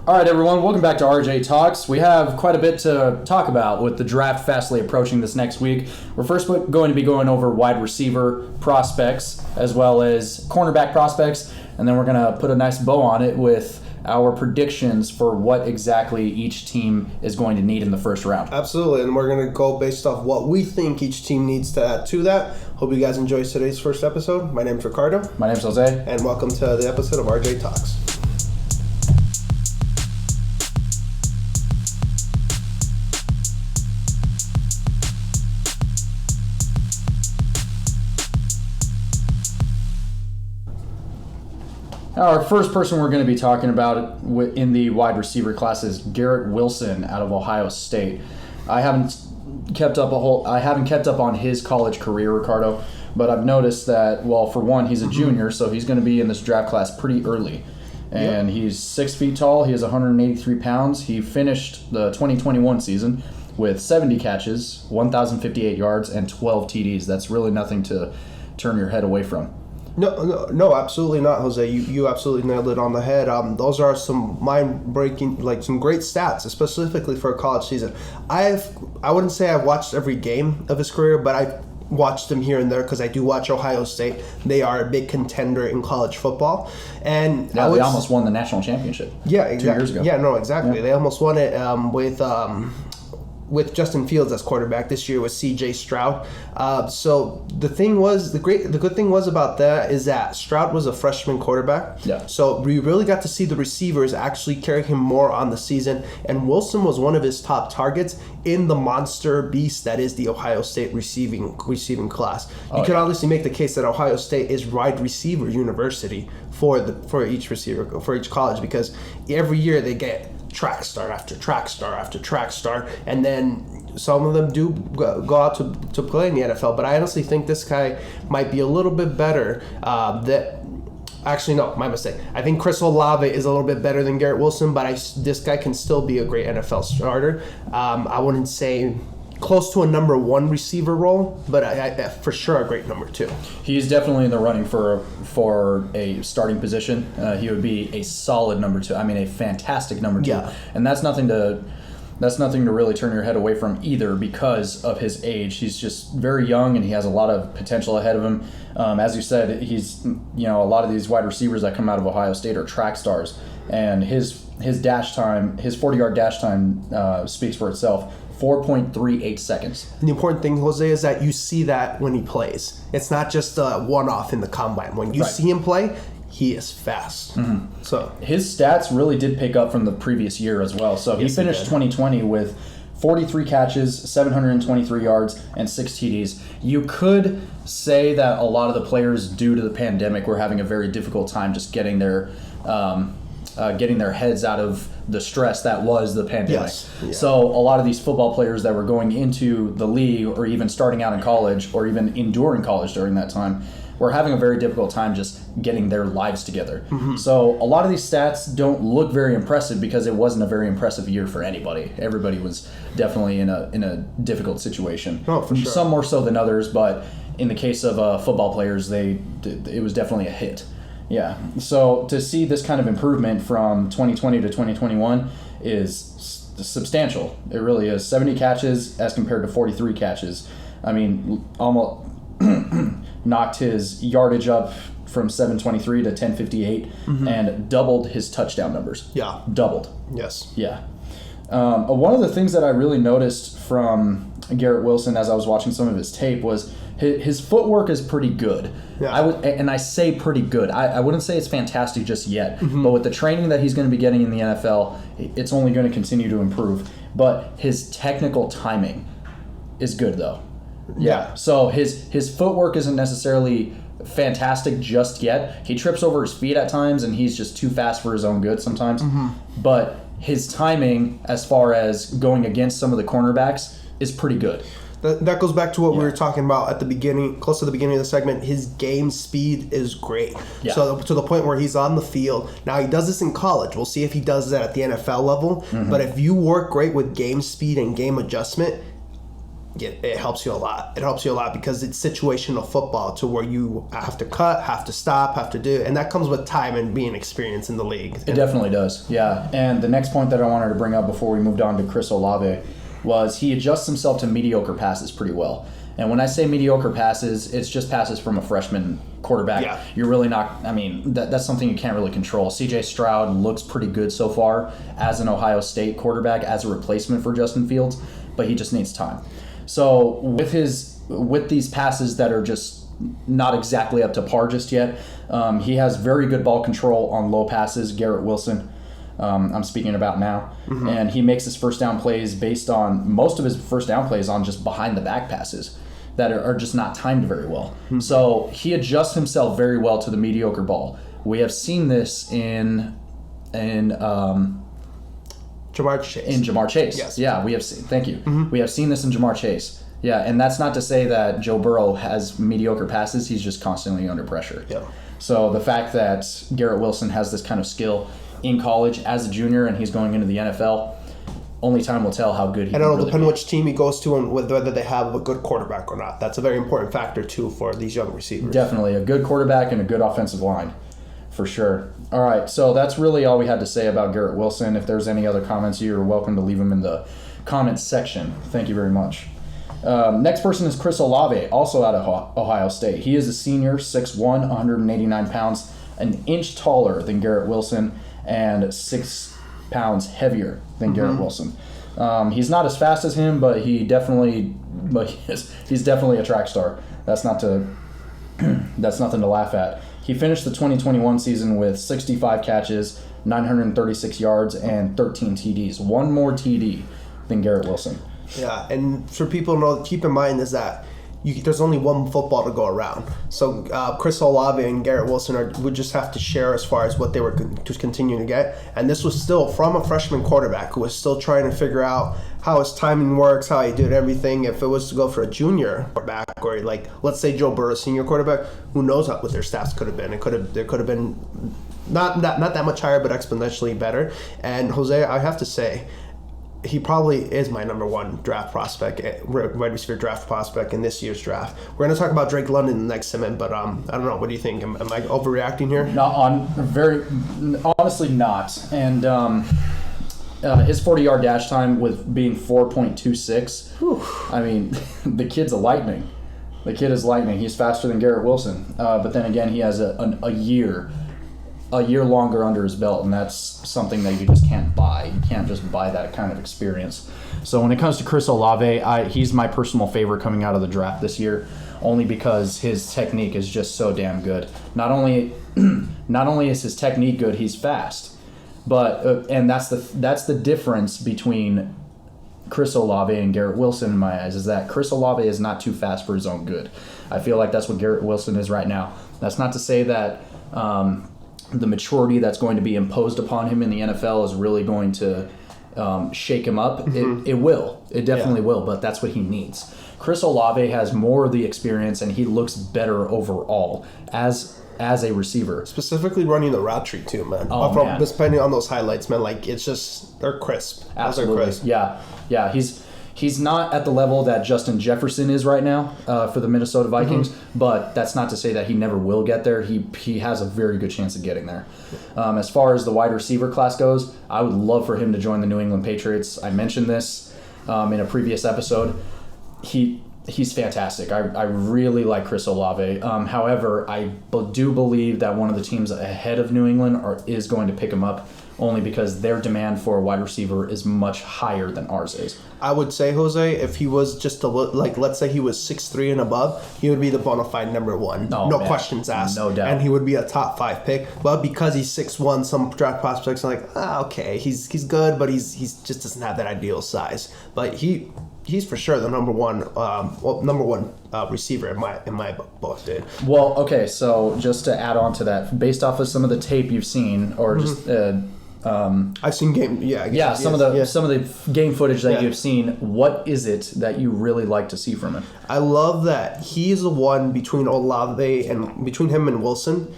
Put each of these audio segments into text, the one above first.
All right, everyone, welcome back to RJ Talks. We have quite a bit to talk about with the draft fastly approaching this next week. We're first going to be going over wide receiver prospects as well as cornerback prospects, and then we're going to put a nice bow on it with our predictions for what exactly each team is going to need in the first round. Absolutely, and we're going to go based off what we think each team needs to add to that. Hope you guys enjoy today's first episode. My name's Ricardo. My name's Jose. And welcome to the episode of RJ Talks. Our first person we're going to be talking about in the wide receiver class is Garrett Wilson out of Ohio State. I haven't kept up on his college career, Ricardo, but I've noticed that, well, for one, he's a junior, so he's going to be in this draft class pretty early. And He's 6 feet tall. He has 183 pounds. He finished the 2021 season with 70 catches, 1,058 yards, and 12 TDs. That's really nothing to turn your head away from. No, absolutely not, Jose. You absolutely nailed it on the head. Those are some mind-breaking, some great stats, specifically for a college season. I wouldn't say I've watched every game of his career, but I've watched him here and there because I do watch Ohio State. They are a big contender in college football, and they almost won the national championship. Yeah, exactly. 2 years ago. Yeah, no, exactly. Yeah. They almost won it with Justin Fields as quarterback. This year was C.J. Stroud. So the good thing was about that is that Stroud was a freshman quarterback. Yeah. So we really got to see the receivers actually carry him more on the season. And Wilson was one of his top targets in the monster beast that is the Ohio State receiving class. You can obviously make the case that Ohio State is wide receiver university for each receiver, for each college, because every year they get track star after track star after track star, and then some of them do go out to play in the NFL. But I honestly think this guy might be a little bit better. Actually, no, my mistake. I think Chris Olave is a little bit better than Garrett Wilson, but this guy can still be a great NFL starter. I wouldn't say close to a number one receiver role, but I for sure a great number two. He's definitely in the running for a starting position. He would be a solid number two. I mean, a fantastic number two. Yeah. And that's nothing to really turn your head away from either because of his age. He's just very young and he has a lot of potential ahead of him. As you said, he's a lot of these wide receivers that come out of Ohio State are track stars, and his dash time, his 40-yard dash time speaks for itself. 4.38 seconds. And the important thing, Jose, is that you see that when he plays. It's not just a one-off in the combine. When you see him play, he is fast. Mm-hmm. So his stats really did pick up from the previous year as well. So he finished 2020 with 43 catches, 723 yards, and 6 TDs. You could say that a lot of the players, due to the pandemic, were having a very difficult time just getting their heads out of the stress that was the pandemic. Yes. Yeah. So a lot of these football players that were going into the league or even starting out in college or even enduring college during that time were having a very difficult time just getting their lives together. Mm-hmm. So a lot of these stats don't look very impressive because it wasn't a very impressive year for anybody. Everybody was definitely in a difficult situation. Oh, for sure. Some more so than others, but in the case of football players, it was definitely a hit. Yeah, so to see this kind of improvement from 2020 to 2021 is substantial. It really is. 70 catches as compared to 43 catches. I mean, almost knocked his yardage up from 723 to 1058 and doubled his touchdown numbers. Yeah. Doubled. Yes. Yeah. One of the things that I really noticed from Garrett Wilson as I was watching some of his tape was his footwork is pretty good. Yeah. I say pretty good. I wouldn't say it's fantastic just yet, but with the training that he's going to be getting in the NFL, it's only going to continue to improve. But his technical timing is good, though. Yeah. So his footwork isn't necessarily fantastic just yet. He trips over his feet at times, and he's just too fast for his own good sometimes. But his timing, as far as going against some of the cornerbacks, is pretty good. That goes back to what we were talking about at the beginning, close to the beginning of the segment. His game speed is great. Yeah. So to the point where he's on the field. Now, he does this in college. We'll see if he does that at the NFL level. But if you work great with game speed and game adjustment, it helps you a lot. It helps you a lot because it's situational football to where you have to cut, have to stop, have to do, and that comes with time and being experienced in the league. It definitely does, yeah. And the next point that I wanted to bring up before we moved on to Chris Olave was he adjusts himself to mediocre passes pretty well. And when I say mediocre passes, it's just passes from a freshman quarterback. Yeah. You're really not, that's something you can't really control. C.J. Stroud looks pretty good so far as an Ohio State quarterback, as a replacement for Justin Fields, but he just needs time. So with these passes that are just not exactly up to par just yet, he has very good ball control on low passes. Garrett Wilson, I'm speaking about now, and he makes his first down plays based on most of his first down plays on just behind the back passes that are just not timed very well. So he adjusts himself very well to the mediocre ball. We have seen this in Jamar Chase. In Jamar Chase. Yes. Yeah, we have seen. Thank you. We have seen this in Jamar Chase. Yeah, and that's not to say that Joe Burrow has mediocre passes. He's just constantly under pressure. Yeah. So the fact that Garrett Wilson has this kind of skill in college as a junior and he's going into the NFL, only time will tell how good he can And it'll really depend be. which team he goes to and whether they have a good quarterback or not. That's a very important factor, too, for these young receivers. Definitely. A good quarterback and a good offensive line. For sure. All right, so that's really all we had to say about Garrett Wilson. If there's any other comments, you're welcome to leave them in the comments section. Thank you very much. Next person is Chris Olave, also out of Ohio State. He is a senior, 6'1", 189 pounds, an inch taller than Garrett Wilson, and 6 pounds heavier than Garrett Wilson. He's not as fast as him, but he's definitely a track star. That's nothing to laugh at. He finished the 2021 season with 65 catches, 936 yards, and 13 TDs. One more TD than Garrett Wilson. Yeah, and for people to know, keep in mind is that there's only one football to go around. So Chris Olave and Garrett Wilson would just have to share as far as what they were just continuing to get. And this was still from a freshman quarterback who was still trying to figure out how his timing works, how he did everything. If it was to go for a junior quarterback or like, let's say Joe Burrow, senior quarterback, who knows what their stats could have been. There could have been not that much higher, but exponentially better. And Jose, I have to say, he probably is my number one draft prospect, wide receiver draft prospect in this year's draft. We're going to talk about Drake London in the next segment, but I don't know. What do you think? Am I overreacting here? Honestly not. And his 40-yard dash time with being 4.26. I mean, the kid's a lightning. The kid is lightning. He's faster than Garrett Wilson. But then again, he has a year longer under his belt, and that's something that you just can't buy. You can't just buy that kind of experience. So when it comes to Chris Olave, he's my personal favorite coming out of the draft this year, only because his technique is just so damn good. Not only is his technique good, he's fast. But and that's the difference between Chris Olave and Garrett Wilson in my eyes, is that Chris Olave is not too fast for his own good. I feel like that's what Garrett Wilson is right now. That's not to say that the maturity that's going to be imposed upon him in the NFL is really going to shake him up. It will. It definitely will, but that's what he needs. Chris Olave has more of the experience, and he looks better overall as a receiver. Specifically running the route tree too, man. Man. Depending on those highlights, man, like it's just, they're crisp. Absolutely. They're crisp. Yeah. He's not at the level that Justin Jefferson is right now for the Minnesota Vikings, but that's not to say that he never will get there. He has a very good chance of getting there. As far as the wide receiver class goes, I would love for him to join the New England Patriots. I mentioned this in a previous episode. He's fantastic. I really like Chris Olave. However, I do believe that one of the teams ahead of New England is going to pick him up, only because their demand for a wide receiver is much higher than ours is. I would say, Jose, if he was just let's say he was 6'3" and above, he would be the bona fide number one. No questions asked. No doubt. And he would be a top 5 pick. But because he's 6'1", some draft prospects are like, okay, he's good, but he's just doesn't have that ideal size. But he's for sure the number one receiver in my book, dude. Well, okay, so just to add on to that, based off of some of the tape you've seen, or just I've seen game, some of the game footage that you've seen. What is it that you really like to see from him? I love that he's the one between Olave and between him and Wilson.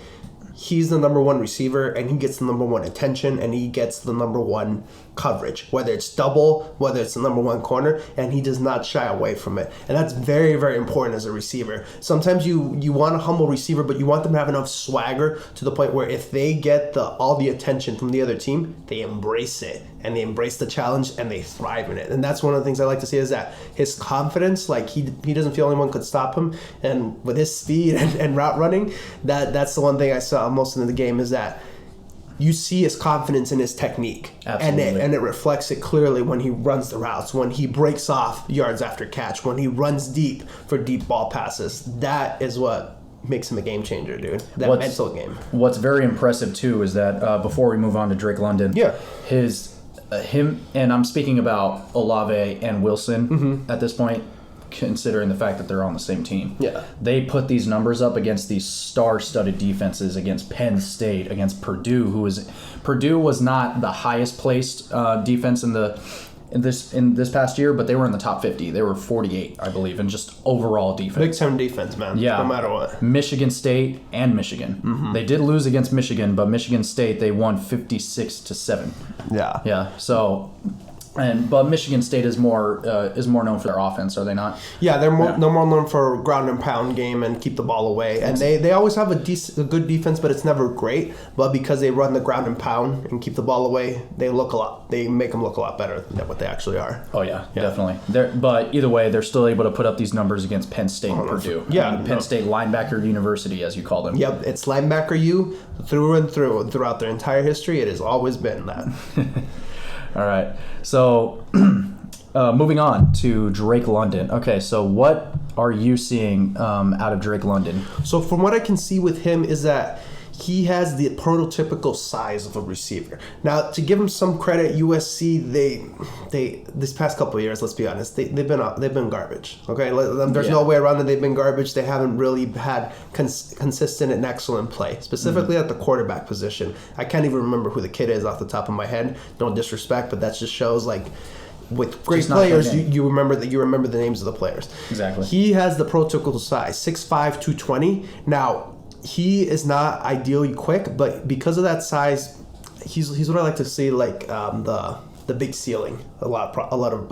he's the number one receiver, and he gets the number one attention, and he gets the number one coverage, whether it's double, whether it's the number one corner, and he does not shy away from it. And that's very, very important as a receiver. Sometimes you want a humble receiver, but you want them to have enough swagger to the point where if they get all the attention from the other team, they embrace it, and they embrace the challenge, and they thrive in it. And that's one of the things I like to see is that his confidence, like he doesn't feel anyone could stop him, and with his speed and route running, that's the one thing I saw most of the game is that you see his confidence in his technique. Absolutely. And it reflects it clearly when he runs the routes, when he breaks off yards after catch, when he runs deep for deep ball passes. That is what makes him a game changer, dude. That mental game. What's very impressive too is that before we move on to Drake London, him and I'm speaking about Olave and Wilson at this point, considering the fact that they're on the same team. Yeah. They put these numbers up against these star-studded defenses, against Penn State, against Purdue, Purdue was not the highest placed defense in this past year, but they were in the top 50. They were 48, I believe, in just overall defense. Big time defense, man. Yeah. No matter what. Michigan State and Michigan. They did lose against Michigan, but Michigan State, they won 56-7. Yeah. Yeah. So, but Michigan State is more known for their offense, are they not? Yeah, they're more known for ground and pound game and keep the ball away. And they always have a good defense, but it's never great. But because they run the ground and pound and keep the ball away, they make them look a lot better than what they actually are. Oh yeah. Definitely. But either way, they're still able to put up these numbers against Penn State and Purdue. Yeah, I mean, Penn State linebacker university, as you call them. Yep, it's linebacker U through and through. Throughout their entire history, it has always been that. All right. So, moving on to Drake London. Okay, so what are you seeing out of Drake London? So, from what I can see with him is that he has the prototypical size of a receiver. Now, to give him some credit, USC they this past couple of years, let's be honest, they've been garbage. Okay, there's no way around it. They've been garbage. They haven't really had consistent and excellent play, specifically at the quarterback position. I can't even remember who the kid is off the top of my head. No disrespect, but that just shows like. With great players, you remember the names of the players. Exactly. He has the prototypical size, 6'5", 220. Now, he is not ideally quick, but because of that size, he's what I like to see like the big ceiling. A lot of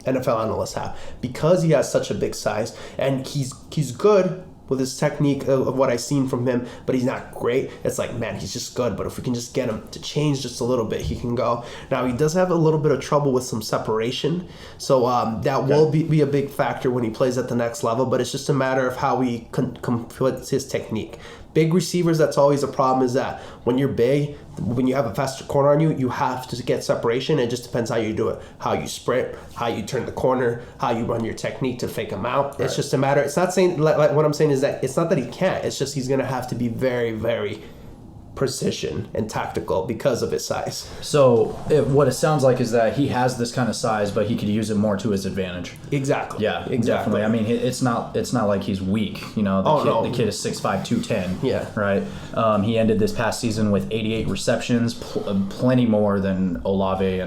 NFL analysts have, because he has such a big size, and he's good with his technique of what I've seen from him, but he's not great. It's like, man, he's just good, but if we can just get him to change just a little bit, he can go. Now, he does have a little bit of trouble with some separation, so that will be a big factor when he plays at the next level, but it's just a matter of how he puts his technique. Big receivers, that's always a problem, is that when you're big, when you have a faster corner on you, you have to get separation. It just depends how you do it, how you sprint, how you turn the corner, how you run your technique to fake him out. Right. It's just a matter. It's not saying, like what I'm saying is that it's not that he can't. It's just he's going to have to be very, very precision and tactical because of his size. So what it sounds like is that he has this kind of size, but he could use it more to his advantage. Exactly. Yeah, exactly. Definitely. I mean, it's not like he's weak. You know, the kid is 6'5", 210. Yeah. Right. He ended this past season with 88 receptions, plenty more than Olave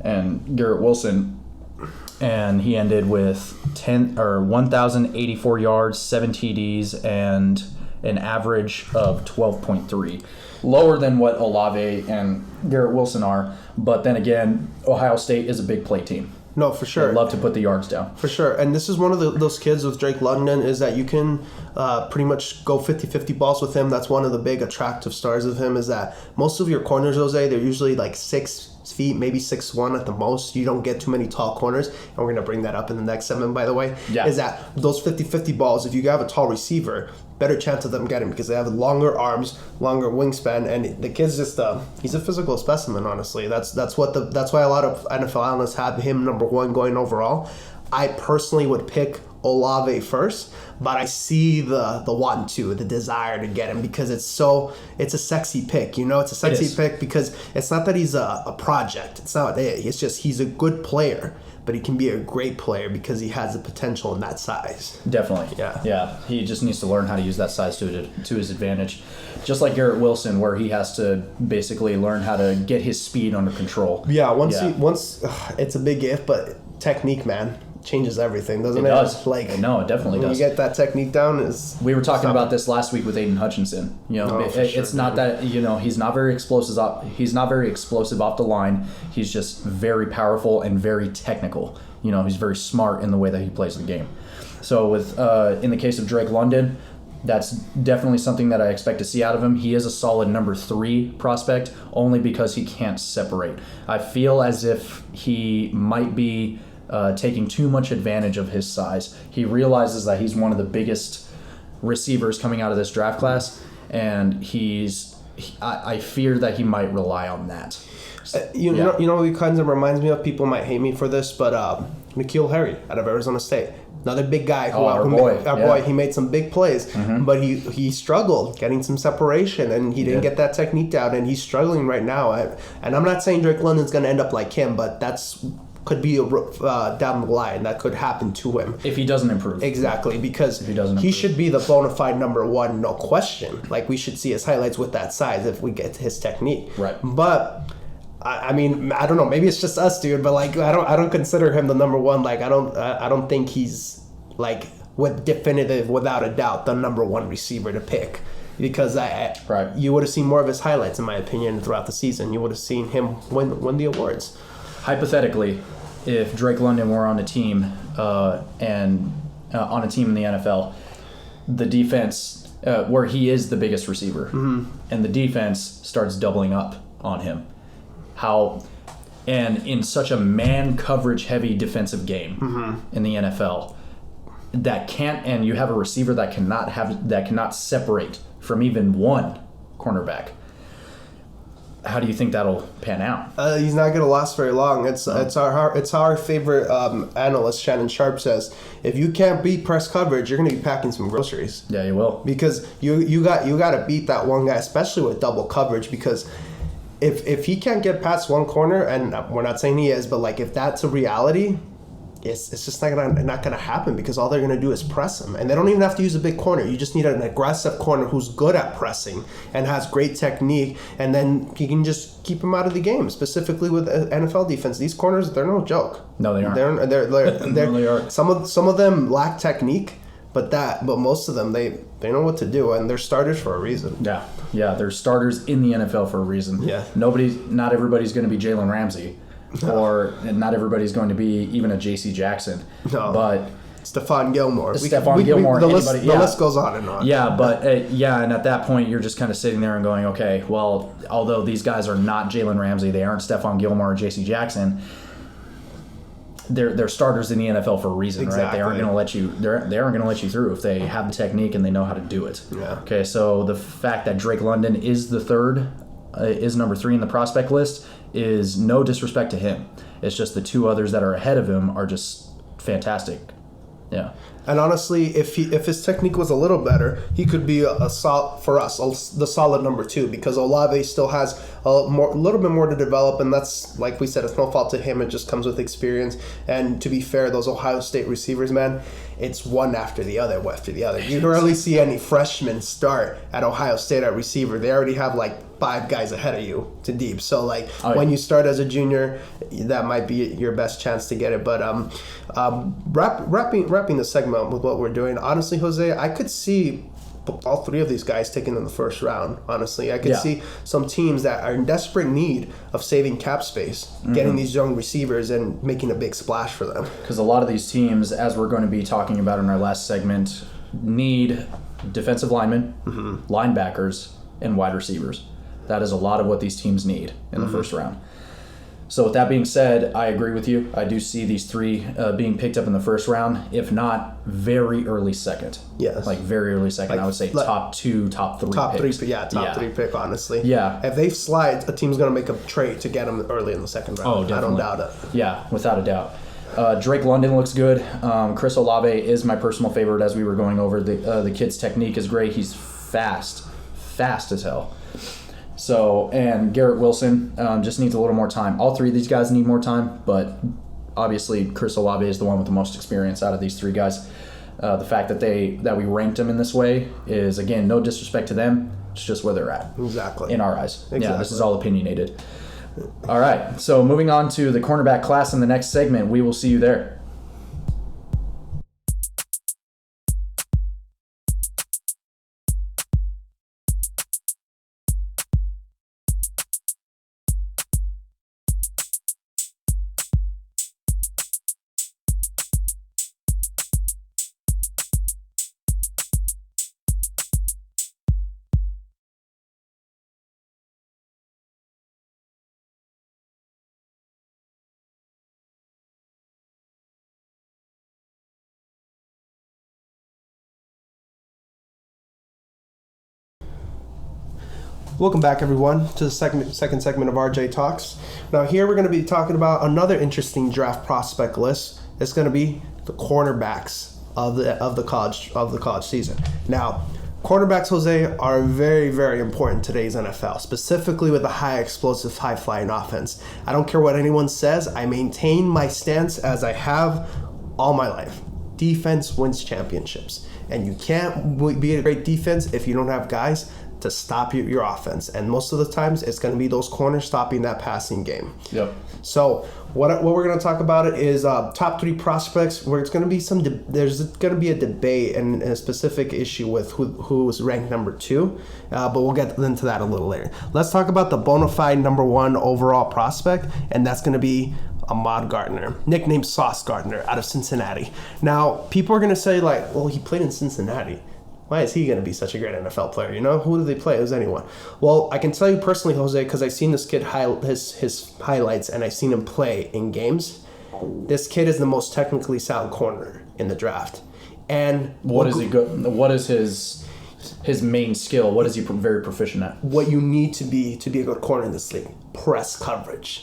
and Garrett Wilson. And he ended with 1,084 yards, 7 TDs, and an average of 12.3, lower than what Olave and Garrett Wilson are. But then again, Ohio State is a big play team. No, for sure. They love to put the yards down. For sure. And this is one of those kids with Drake London, is that you can pretty much go 50-50 balls with him. That's one of the big attractive stars of him, is that most of your corners, Jose, they're usually like 6 feet, maybe 6'1" at the most. You don't get too many tall corners. And we're going to bring that up in the next segment, by the way. Yeah. Is that those 50-50 balls, if you have a tall receiver, better chance of them getting, because they have longer arms, longer wingspan, and the kid's just he's a physical specimen. Honestly, that's why a lot of NFL analysts have him number 1 going overall. I personally would pick Olave first, but I see the want to, the desire to get him, because it's a sexy pick. You know, it's a sexy pick because it's not that he's a project. It's not it. It's just he's a good player. But he can be a great player because he has the potential in that size. Definitely. Yeah. He just needs to learn how to use that size to his advantage. Just like Garrett Wilson, where he has to basically learn how to get his speed under control. Yeah, once it's a big if, but technique, man. changes everything, doesn't it? It does. Like, no, it definitely when does. you get that technique down, we were talking about this last week with Aiden Hutchinson. It's not that he's not very explosive. He's not very explosive off the line. He's just very powerful and very technical. He's very smart in the way that he plays the game. So with in the case of Drake London, that's definitely something that I expect to see out of him. He is a solid number 3 prospect only because he can't separate. I feel as if he might be taking too much advantage of his size. He realizes that he's one of the biggest receivers coming out of this draft class, and I fear that he might rely on that. You know, it kind of reminds me of, people might hate me for this, but N'Keal Harry out of Arizona State. Another big guy boy, he made some big plays, but he struggled getting some separation, and he didn't get that technique down, and he's struggling right now. And I'm not saying Drake London's going to end up like him, but could be down the line. That could happen to him if he doesn't improve. Exactly, because he should be the bona fide number 1, no question. Like, we should see his highlights with that size if we get his technique. Right. But I mean, I don't know. Maybe it's just us, dude. But like, I don't consider him the number 1. Like, I don't think he's like without a doubt the number 1 receiver to pick. Because you would have seen more of his highlights, in my opinion, throughout the season. You would have seen him win the awards. Hypothetically, if Drake London were on a team in the NFL, the defense where he is the biggest receiver, and the defense starts doubling up on him, and in such a man coverage heavy defensive game in the NFL, and you have a receiver that cannot separate from even one cornerback. How do you think that'll pan out? He's not going to last very long. It's our favorite analyst, Shannon Sharp, says, if you can't beat press coverage, you're going to be packing some groceries. Yeah, you will. Because you got to beat that one guy, especially with double coverage. Because if he can't get past one corner, and we're not saying he is, but like, if that's a reality, it's just not gonna happen, because all they're gonna do is press him, and they don't even have to use a big corner. You just need an aggressive corner who's good at pressing and has great technique, and then you can just keep him out of the game. Specifically with NFL defense, these corners, they're no joke. No, they aren't. They're No, they are. Some of them lack technique, but most of them they know what to do, and they're starters for a reason. Yeah, they're starters in the NFL for a reason. Yeah. Not everybody's going to be Jalen Ramsey. Or not everybody's going to be even a J.C. Jackson. No. But Stephon Gilmore. The list goes on and on. Yeah, but and at that point, you're just kind of sitting there and going, okay, well, although these guys are not Jalen Ramsey, they aren't Stephon Gilmore or J.C. Jackson, they're starters in the NFL for a reason, right? They aren't going to let you through if they have the technique and they know how to do it. Yeah. Okay, so the fact that Drake London is the third, is number 3 in the prospect list, is no disrespect to him. It's just the 2 others that are ahead of him are just fantastic. Yeah. And honestly, if his technique was a little better, he could be the solid number 2, because Olave still has a little bit more to develop, and that's, like we said, it's no fault to him. It just comes with experience. And to be fair, those Ohio State receivers, man, it's one after the other. You rarely see any freshmen start at Ohio State at receiver. They already have like 5 guys ahead of you to deep. So like when you start as a junior, that might be your best chance to get it. But wrapping the segment with what we're doing, honestly, Jose, I could see all 3 of these guys taken in the first round. Honestly, I could see some teams that are in desperate need of saving cap space, getting these young receivers and making a big splash for them. Because a lot of these teams, as we're going to be talking about in our last segment, need defensive linemen, linebackers, and wide receivers. That is a lot of what these teams need in the first round. So with that being said, I agree with you. I do see these 3 being picked up in the first round, if not very early second. Yes. Like very early second. I would say top 2, top 3 picks. Top 3 pick, honestly. Yeah. If they slide, a team's going to make a trade to get them early in the second round. Oh, definitely. I don't doubt it. Yeah, without a doubt. Drake London looks good. Chris Olave is my personal favorite, as we were going over. The kid's technique is great. He's fast as hell. So, and Garrett Wilson just needs a little more time. All 3 of these guys need more time, but obviously Chris Olave is the one with the most experience out of these 3 guys. The fact that we ranked them in this way is, again, no disrespect to them. It's just where they're at. Exactly. In our eyes. Exactly. Yeah, this is all opinionated. All right, so moving on to the cornerback class in the next segment. We will see you there. Welcome back, everyone, to the second segment of RJ Talks. Now, here we're going to be talking about another interesting draft prospect list. It's going to be the cornerbacks of the college season. Now, cornerbacks, Jose, are very, very important in today's NFL, specifically with a high explosive, high flying offense. I don't care what anyone says. I maintain my stance as I have all my life. Defense wins championships, and you can't be a great defense if you don't have guys to stop your offense, and most of the times it's going to be those corners stopping that passing game. Yep. So what we're going to talk about it is top 3 prospects, where it's going to be there's going to be a debate and a specific issue with who was ranked number 2, but we'll get into that a little later. Let's talk about the bona fide number 1 overall prospect, and that's going to be Ahmad Gardner, nicknamed Sauce Gardner, out of Cincinnati. Now, people are going to say, like, well, he played in Cincinnati. Why is he going to be such a great NFL player? You know, who do they play? Is anyone? Well, I can tell you personally, Jose, because I've seen this kid his highlights and I've seen him play in games. This kid is the most technically sound corner in the draft. And what is he good? What is his main skill? What is he very proficient at? What you need to be a good corner in this league: press coverage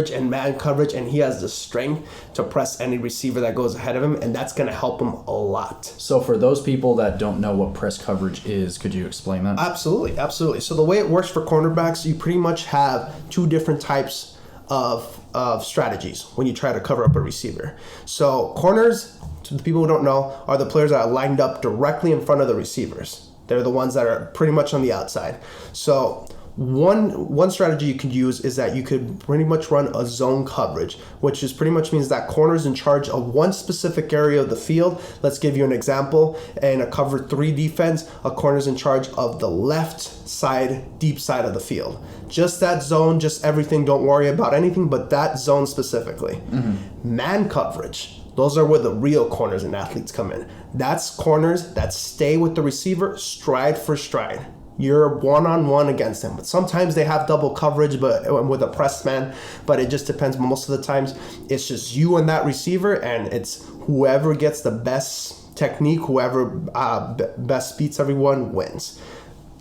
and man coverage, and he has the strength to press any receiver that goes ahead of him, and that's going to help him a lot. So for those people that don't know what press coverage is, could you explain that? Absolutely. So the way it works for cornerbacks, you pretty much have 2 different types of strategies when you try to cover up a receiver. So corners, to the people who don't know, are the players that are lined up directly in front of the receivers. They're the ones that are pretty much on the outside. So one strategy you could use is that you could pretty much run a zone coverage, which is pretty much means that corner's in charge of one specific area of the field. Let's give you an example. In a cover 3 defense, a corner's in charge of the left side, deep side of the field. Just that zone, just everything. Don't worry about anything but that zone specifically. Mm-hmm. Man coverage. Those are where the real corners and athletes come in. That's corners that stay with the receiver stride for stride. You're one-on-one against them. But sometimes they have double coverage but with a press man, but it just depends. Most of the times, it's just you and that receiver, and it's whoever gets the best technique, whoever best beats everyone wins.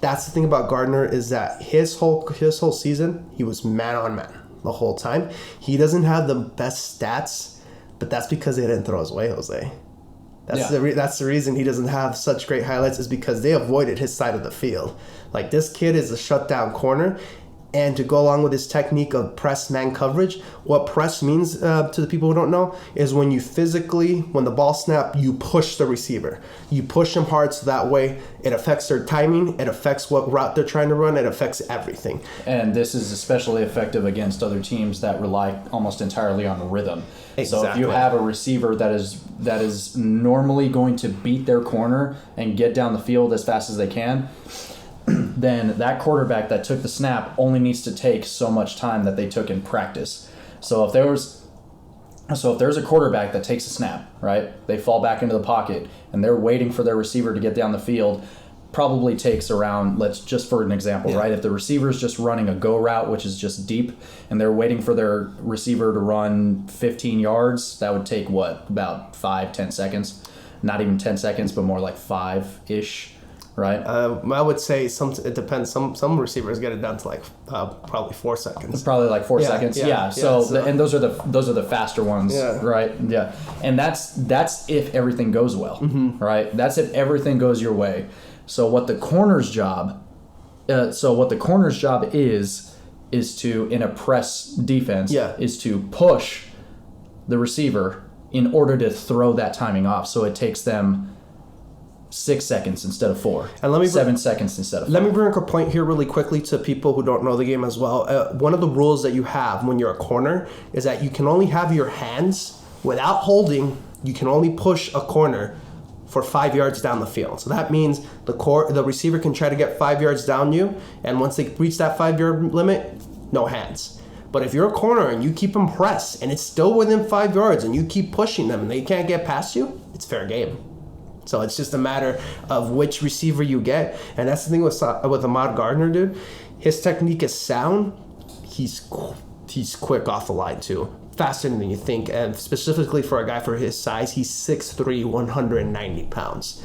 That's the thing about Gardner, is that his whole season, he was man-on-man the whole time. He doesn't have the best stats, but that's because they didn't throw his way, Jose. That's the reason he doesn't have such great highlights, is because they avoided his side of the field. Like, this kid is a shutdown corner, and to go along with his technique of press man coverage, what press means to the people who don't know is when the ball snap, you push the receiver. You push them hard, so that way it affects their timing, it affects what route they're trying to run, it affects everything. And this is especially effective against other teams that rely almost entirely on rhythm. Exactly. So if you have a receiver that is normally going to beat their corner and get down the field as fast as they can, then that quarterback that took the snap only needs to take so much time that they took in practice. So if there's a quarterback that takes a snap, right? They fall back into the pocket and they're waiting for their receiver to get down the field. Probably takes around, let's just for an example, right? If the receiver is just running a go route, which is just deep, and they're waiting for their receiver to run 15 yards, that would take about 5-10 seconds. Not even 10 seconds, but more like 5-ish, right? I would say it depends. Some receivers get it down to like probably 4 seconds. Probably like 4 seconds. Yeah. And those are the faster ones, right? Yeah. And that's if everything goes well, right? That's if everything goes your way. So what the corner's job is to, in a press defense, is to push the receiver in order to throw that timing off. So it takes them 6 seconds instead of 4, and 7 seconds instead of 5. Let me bring up a point here really quickly to people who don't know the game as well. One of the rules that you have when you're a corner is that you can only have your hands without holding. You can only push a corner for 5 yards down the field. So that means the receiver can try to get 5 yards down you, and once they reach that 5-yard limit, no hands. But if you're a corner and you keep them pressed and it's still within 5 yards and you keep pushing them and they can't get past you, it's fair game. So it's just a matter of which receiver you get. And that's the thing with Ahmad Gardner, dude. His technique is sound. He's quick off the line too. Faster than you think, and specifically for a guy for his size, he's 6'3", 190 pounds.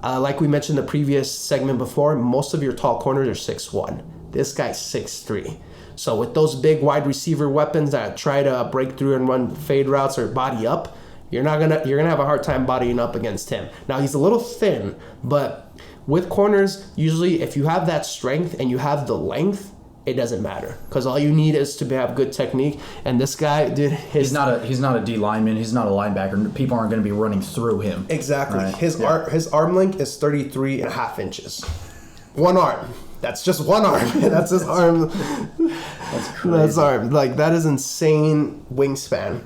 Like we mentioned in the previous segment before, most of your tall corners are 6'1". This guy's 6'3". So with those big wide receiver weapons that try to break through and run fade routes or body up, you're gonna have a hard time bodying up against him. Now he's a little thin, but with corners, usually if you have that strength and you have the length, it doesn't matter, because all you need is to have good technique. And this guy, dude, he's not a D lineman. He's not a linebacker. People aren't going to be running through him. Exactly. Right? His arm length is 33.5 inches. One arm. That's just one arm. That's his arm. That's crazy. That's arm. Like, that is insane wingspan.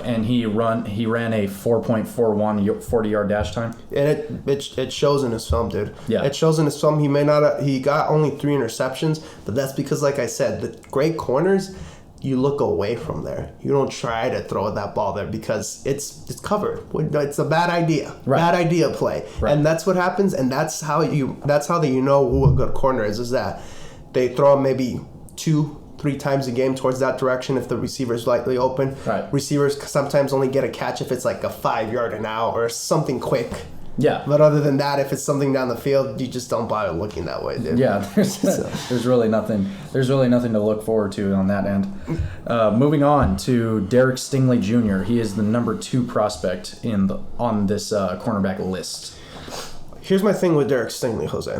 And he ran a 4.41 40-yard dash time. And it shows in his film, dude. Yeah. It shows in his film. He got only 3 interceptions, but that's because, like I said, the great corners, you look away from there. You don't try to throw that ball there because it's covered. It's a bad idea. Right. Bad idea play. Right. And that's what happens, and that's how you know who a good corner is that they throw maybe 2-3 times a game towards that direction if the receiver's lightly open. Right. Receivers sometimes only get a catch if it's like a 5-yard and out or something quick. Yeah. But other than that, if it's something down the field, you just don't bother looking that way, dude. Yeah. There's really nothing to look forward to on that end. Moving on to Derek Stingley Jr. He is the number 2 prospect on this cornerback list. Here's my thing with Derek Stingley, Jose.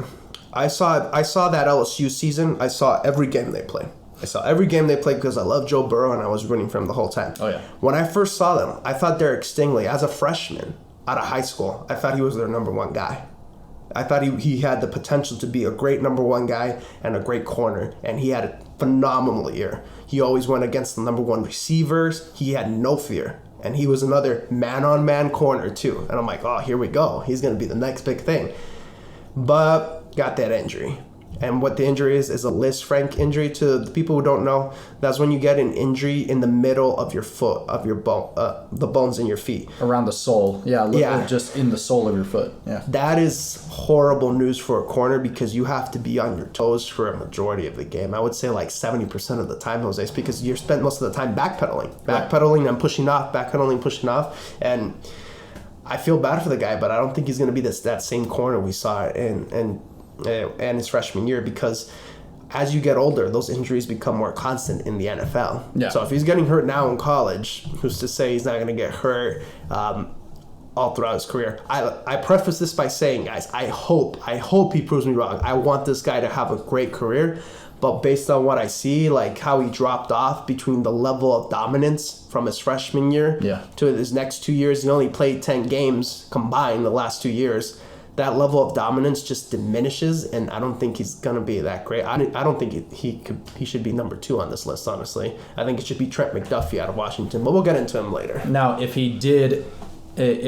I saw that LSU season. I saw every game they played. Because I love Joe Burrow and I was rooting for him the whole time. Oh, yeah. When I first saw them, I thought Derek Stingley, as a freshman out of high school, I thought he was their number 1 guy. I thought he had the potential to be a great number 1 guy and a great corner, and he had a phenomenal year. He always went against the number 1 receivers. He had no fear, and he was another man-on-man corner too. And I'm like, oh, here we go. He's going to be the next big thing. But got that injury. And what the injury is a Liz Frank injury. To the people who don't know, that's when you get an injury in the middle of your foot, of your bone, the bones in your feet. Around the sole. Yeah, just in the sole of your foot. Yeah. That is horrible news for a corner because you have to be on your toes for a majority of the game. I would say like 70% of the time, Jose, it's because you're spent most of the time backpedaling and pushing off. And I feel bad for the guy, but I don't think he's going to be that same corner we saw and his freshman year, because as you get older, those injuries become more constant in the NFL. Yeah. So if he's getting hurt now in college, who's to say he's not going to get hurt all throughout his career? I preface this by saying, guys, I hope he proves me wrong. I want this guy to have a great career, but based on what I see, like how he dropped off between the level of dominance from his freshman year to his next 2 years, he only played 10 games combined the last 2 years. That level of dominance just diminishes, and I don't think he's gonna be that great. I don't think he should be number 2 on this list, honestly. I think it should be Trent McDuffie out of Washington, but we'll get into him later. Now, if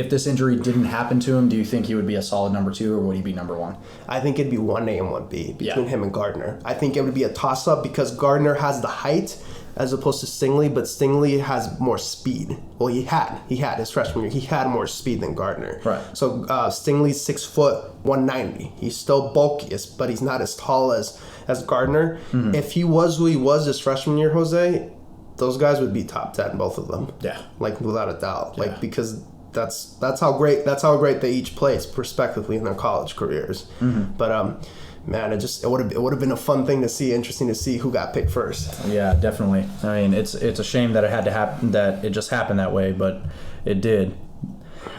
this injury didn't happen to him, do you think he would be a solid number 2, or would he be number 1? I think it'd be 1A and 1B between him and Gardner. I think it would be a toss-up because Gardner has the height as opposed to Stingley, but Stingley has more speed. Well, he had his freshman year. He had more speed than Gardner. Right. So Stingley's 6 foot, 190. He's still bulkiest, but he's not as tall as Gardner. Mm-hmm. If he was who he was his freshman year, Jose, those guys would be top 10, both of them. Yeah. Like, without a doubt. Yeah. Like, because that's how great they each played prospectively in their college careers. Mm-hmm. But man, it would have been a fun thing to see, interesting to see who got picked first. Yeah, definitely. I mean, it's a shame that it had to happen, that it just happened that way, but it did.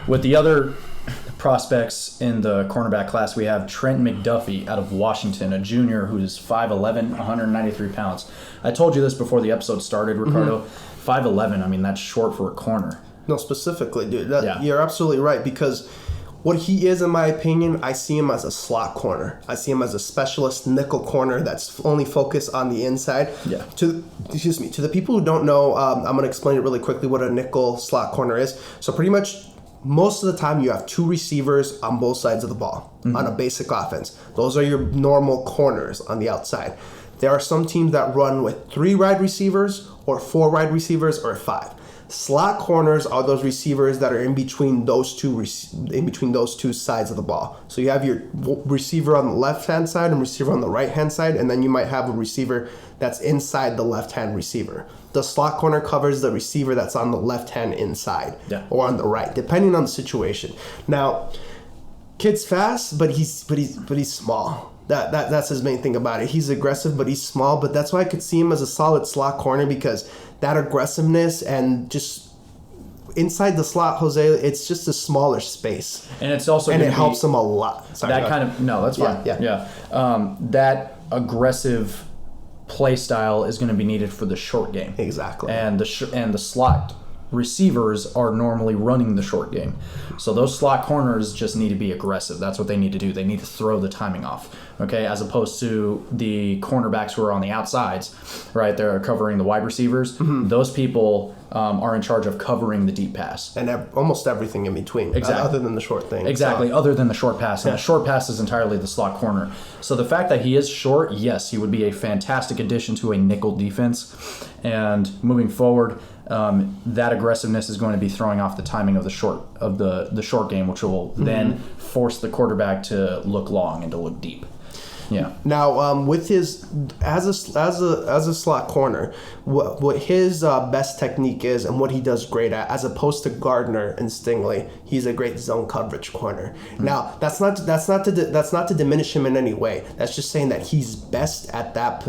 With the other prospects in the cornerback class, we have Trent McDuffie out of Washington, a junior who is 5'11", 193 pounds. I told you this before the episode started, Ricardo. Mm-hmm. 5'11", I mean, that's short for a corner. No, specifically, dude. You're absolutely right, because what he is, in my opinion, I see him as a slot corner. I see him as a specialist nickel corner that's only focused on the inside. Yeah. To the people who don't know, I'm going to explain it really quickly what a nickel slot corner is. So pretty much most of the time you have 2 receivers on both sides of the ball on a basic offense. Those are your normal corners on the outside. There are some teams that run with 3 wide receivers or 4 wide receivers or 5. Slot corners are those receivers that are in between those two sides of the ball. So you have your receiver on the left-hand side and receiver on the right-hand side, and then you might have a receiver that's inside the left-hand receiver. The slot corner covers the receiver that's on the left-hand inside or on the right, depending on the situation. Now, Kid's fast, but he's small. That's his main thing about it. He's aggressive, but he's small. But that's why I could see him as a solid slot corner, because that aggressiveness and just inside the slot, Jose, it's just a smaller space, and it's also it helps him a lot. Sorry, that kind of that's fine. Yeah. That aggressive play style is going to be needed for the short game. Exactly. And the slot receivers are normally running the short game. So those slot corners just need to be aggressive. That's what they need to do. They need to throw the timing off, okay, as opposed to the cornerbacks who are on the outsides, right? They're covering the wide receivers. Mm-hmm. Those people are in charge of covering the deep pass. And almost everything in between, exactly. Other than the short thing. Exactly, other than the short pass. And the short pass is entirely the slot corner. So the fact that he is short, yes, he would be a fantastic addition to a nickel defense. And moving forward, that aggressiveness is going to be throwing off the timing of the short game, which will then force the quarterback to look long and to look deep. Yeah. Now, with his as a slot corner, what his best technique is and what he does great at, as opposed to Gardner and Stingley, he's a great zone coverage corner. Mm-hmm. Now, that's not to diminish him in any way. That's just saying that he's best at that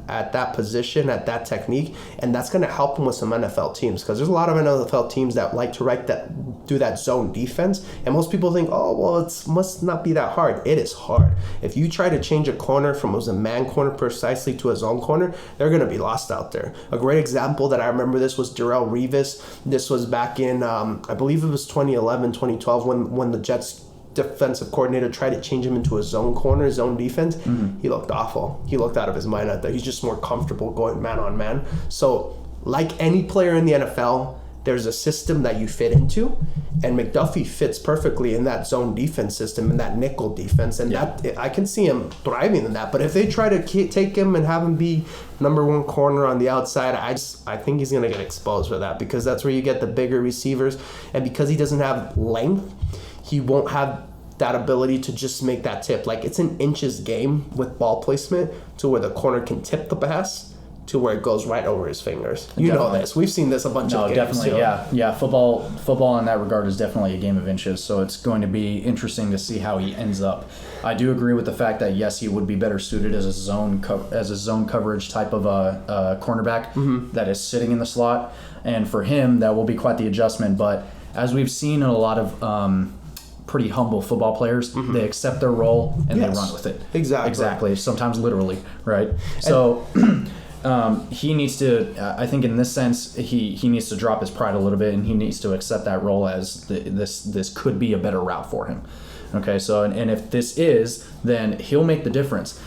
at that position, at that technique, and that's going to help him with some NFL teams, because there's a lot of NFL teams that like to do that zone defense, and most people think, oh well, it must not be that hard. It is hard. If you try to change a corner from a man corner precisely to a zone corner, they're going to be lost out there. A great example that I remember this was Darrelle Revis. This was back in I believe it was 2011, 2012 when the Jets defensive coordinator tried to change him into a zone corner, zone defense. Mm-hmm. He looked awful. He looked out of his mind out there. He's just more comfortable going man on man. So like any player in the NFL, there's a system that you fit into, and McDuffie fits perfectly in that zone defense system, in that nickel defense, and that I can see him thriving in that. But if they try to take him and have him be number one corner on the outside, I think he's going to get exposed for that, because that's where you get the bigger receivers, and because he doesn't have length, he won't have that ability to just make that tip. Like, it's an inches game with ball placement to where the corner can tip the pass to where it goes right over his fingers. You know this. We've seen this a bunch of games. No, definitely, yeah. Football in that regard is definitely a game of inches, so it's going to be interesting to see how he ends up. I do agree with the fact that, yes, he would be better suited as a zone coverage type of a cornerback that is sitting in the slot, and for him, that will be quite the adjustment. But as we've seen in a lot of pretty humble football players, they accept their role and they run with it. Exactly. Sometimes literally, right? So he needs to, I think in this sense, he needs to drop his pride a little bit, and he needs to accept that role as this could be a better route for him. Okay, so and if this is, then he'll make the difference.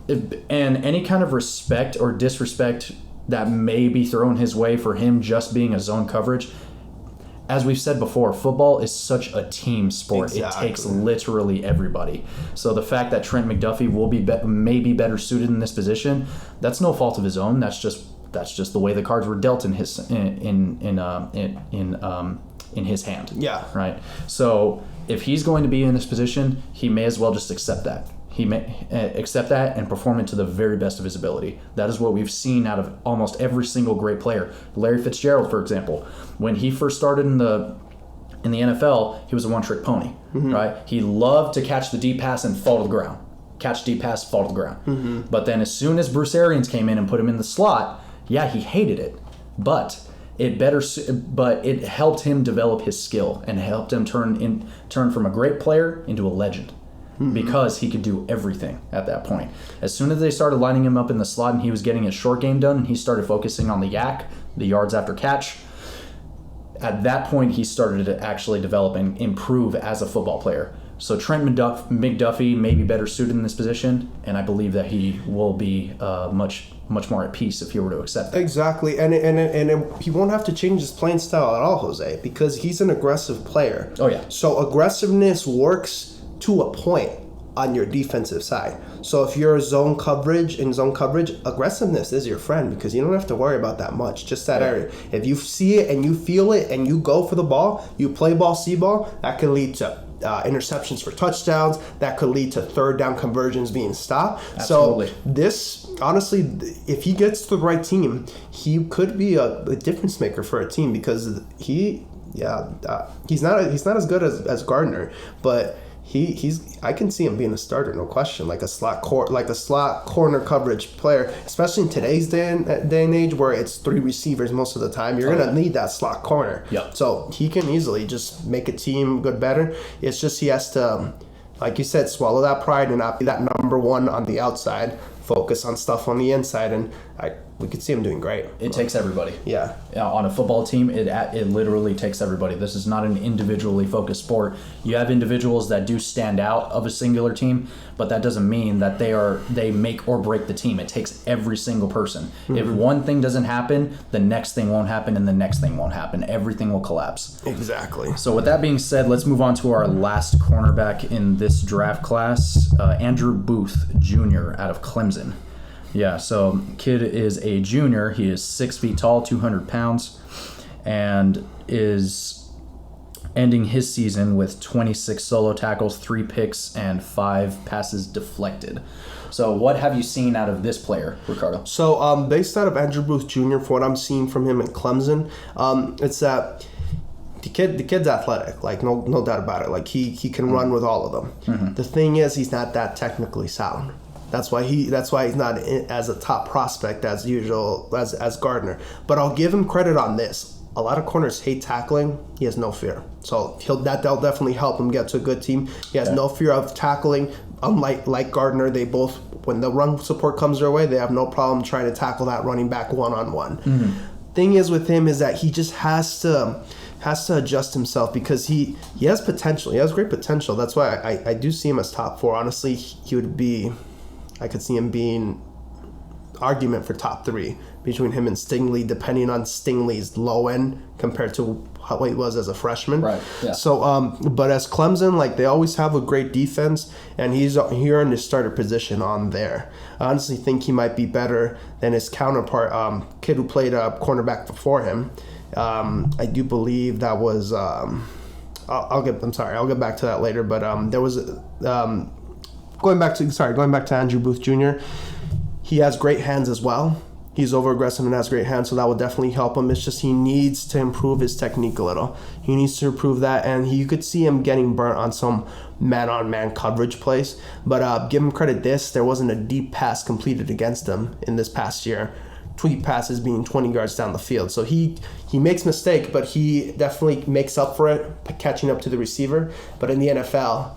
And any kind of respect or disrespect that may be thrown his way for him just being a zone coverage, as we've said before, football is such a team sport. Exactly. It takes literally everybody. So the fact that Trent McDuffie will may be better suited in this position, that's no fault of his own. That's just the way the cards were dealt in his in his hand. Yeah. Right. So if he's going to be in this position, he may as well just accept that. He may accept that and perform it to the very best of his ability. That is what we've seen out of almost every single great player. Larry Fitzgerald, for example, when he first started in the NFL, he was a one-trick pony, right? He loved to catch the deep pass and fall to the ground. Catch deep pass, fall to the ground. Mm-hmm. But then as soon as Bruce Arians came in and put him in the slot, he hated it. But it helped him develop his skill and helped him turn from a great player into a legend. Because he could do everything at that point. As soon as they started lining him up in the slot and he was getting his short game done and he started focusing on the yak, the yards after catch, at that point he started to actually develop and improve as a football player. So Trent McDuffie may be better suited in this position, and I believe that he will be much more at peace if he were to accept that. Exactly, and he won't have to change his playing style at all, Jose, because he's an aggressive player. Oh yeah. So aggressiveness works to a point on your defensive side. So if you're zone coverage, aggressiveness is your friend, because you don't have to worry about that much, just that area. If you see it and you feel it and you go for the ball, you play ball, see ball, that could lead to interceptions for touchdowns, that could lead to third down conversions being stopped. Absolutely. So this, honestly, if he gets to the right team, he could be a difference maker for a team, because he's not as good as Gardner, but I can see him being a starter, no question. Like a slot corner coverage player, especially in today's day and age where it's 3 receivers most of the time. You're gonna need that slot corner. Yep. So he can easily just make a team good better. It's just he has to, like you said, swallow that pride and not be that number one on the outside. Focus on stuff on the inside, and we could see him doing great. It takes everybody. Yeah. On a football team, it literally takes everybody. This is not an individually focused sport. You have individuals that do stand out of a singular team, but that doesn't mean that they make or break the team. It takes every single person. Mm-hmm. If one thing doesn't happen, the next thing won't happen, and the next thing won't happen. Everything will collapse. Exactly. So with that being said, let's move on to our last cornerback in this draft class, Andrew Booth Jr. out of Clemson. Yeah, so kid is a junior. He is 6 feet tall, 200 pounds, and is ending his season with 26 solo tackles, 3 picks, and 5 passes deflected. So what have you seen out of this player, Ricardo? So based out of Andrew Booth Jr., for what I'm seeing from him in Clemson, it's that the kid's athletic, like no doubt about it. Like he can run with all of them. Mm-hmm. The thing is, he's not that technically sound. That's why he's not as a top prospect as usual as Gardner. But I'll give him credit on this. A lot of corners hate tackling. He has no fear. So that'll definitely help him get to a good team. He has no fear of tackling. Unlike Gardner, they both, when the run support comes their way, they have no problem trying to tackle that running back one-on-one. Mm-hmm. Thing is with him is that he just has to adjust himself because he has potential. He has great potential. That's why I do see him as top 4. Honestly, he would be... I could see him being argument for top 3 between him and Stingley, depending on Stingley's low end compared to how he was as a freshman. Right. Yeah. So, but as Clemson, like they always have a great defense, and he earned his starter position on there. I honestly think he might be better than his counterpart, kid who played cornerback before him. I do believe that was. I'll get back to that later. But there was. Going back to Andrew Booth Jr., he has great hands as well. He's over-aggressive and has great hands, so that will definitely help him. It's just he needs to improve his technique a little. He needs to improve that, and you could see him getting burnt on some man-on-man coverage plays. But give him credit there wasn't a deep pass completed against him in this past year. 20 passes being 20 yards down the field. So he makes mistakes, but he definitely makes up for it, catching up to the receiver. But in the NFL...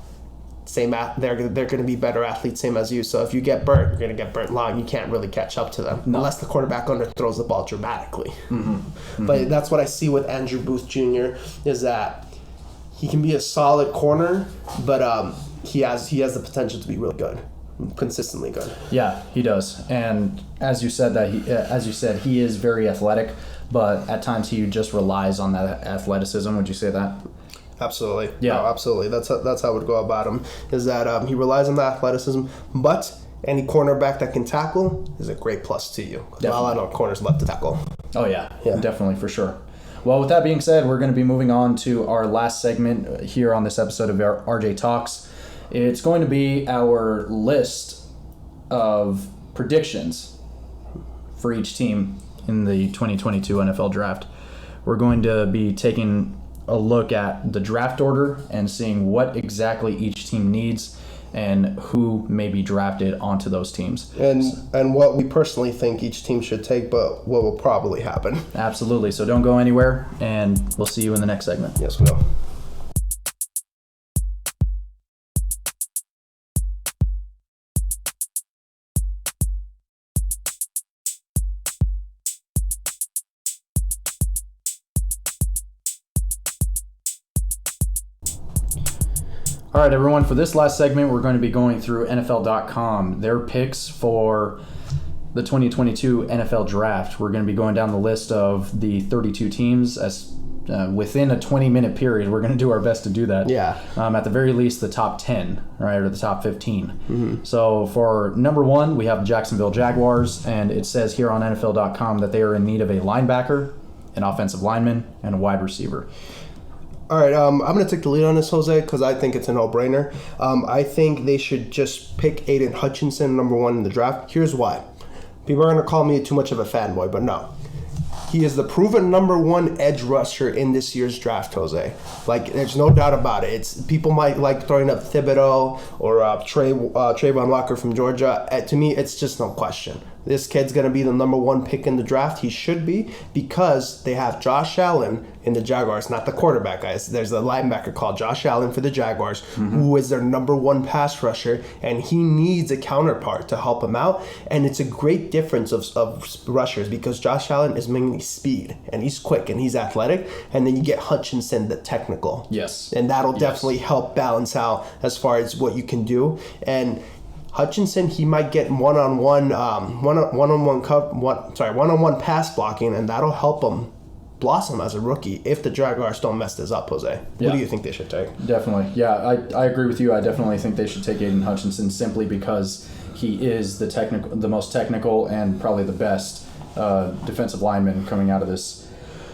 they're going to be better athletes, same as you. So if you get burnt, you're going to get burnt long. You can't really catch up to them unless the quarterback underthrows the ball dramatically. Mm-hmm. Mm-hmm. But that's what I see with Andrew Booth Jr. is that he can be a solid corner, but he has the potential to be really good, consistently good. Yeah, he does. And as you said he is very athletic, but at times he just relies on that athleticism. Would you say that? Absolutely. Yeah. No, absolutely. That's how I would go about him, is that he relies on the athleticism, but any cornerback that can tackle is a great plus to you. A lot of corners love to tackle. Oh, yeah. Definitely, for sure. Well, with that being said, we're going to be moving on to our last segment here on this episode of RJ Talks. It's going to be our list of predictions for each team in the 2022 NFL Draft. We're going to be taking a look at the draft order and seeing what exactly each team needs and who may be drafted onto those teams. And what we personally think each team should take, but what will probably happen. Absolutely. So don't go anywhere, and we'll see you in the next segment. Yes, we will. All right, everyone, for this last segment, we're going to be going through NFL.com, their picks for the 2022 NFL Draft. We're going to be going down the list of the 32 teams as within a 20-minute period. We're going to do our best to do that. Yeah. At the very least, the top 10, right, or the top 15. Mm-hmm. So for number 1, we have the Jacksonville Jaguars, and it says here on NFL.com that they are in need of a linebacker, an offensive lineman, and a wide receiver. All right, I'm going to take the lead on this, Jose, because I think it's a no-brainer. I think they should just pick Aiden Hutchinson, number 1 in the draft. Here's why. People are going to call me too much of a fanboy, but no. He is the proven number one edge rusher in this year's draft, Jose. Like, there's no doubt about it. It's people might like throwing up Thibodeau or Trayvon Walker from Georgia. To me, it's just no question. This kid's going to be the number one pick in the draft. He should be, because they have Josh Allen in the Jaguars, not the quarterback, guys. There's a linebacker called Josh Allen for the Jaguars, who is their number one pass rusher, and he needs a counterpart to help him out. And it's a great difference of rushers, because Josh Allen is mainly speed, and he's quick, and he's athletic. And then you get Hutchinson, the technical. Yes. And that'll definitely help balance out as far as what you can do. And Hutchinson, he might get one-on-one pass blocking, and that'll help him blossom as a rookie if the Jaguars don't mess this up, Jose. Who do you think they should take? Definitely. Yeah, I agree with you. I definitely think they should take Aiden Hutchinson, simply because he is the most technical and probably the best defensive lineman coming out of this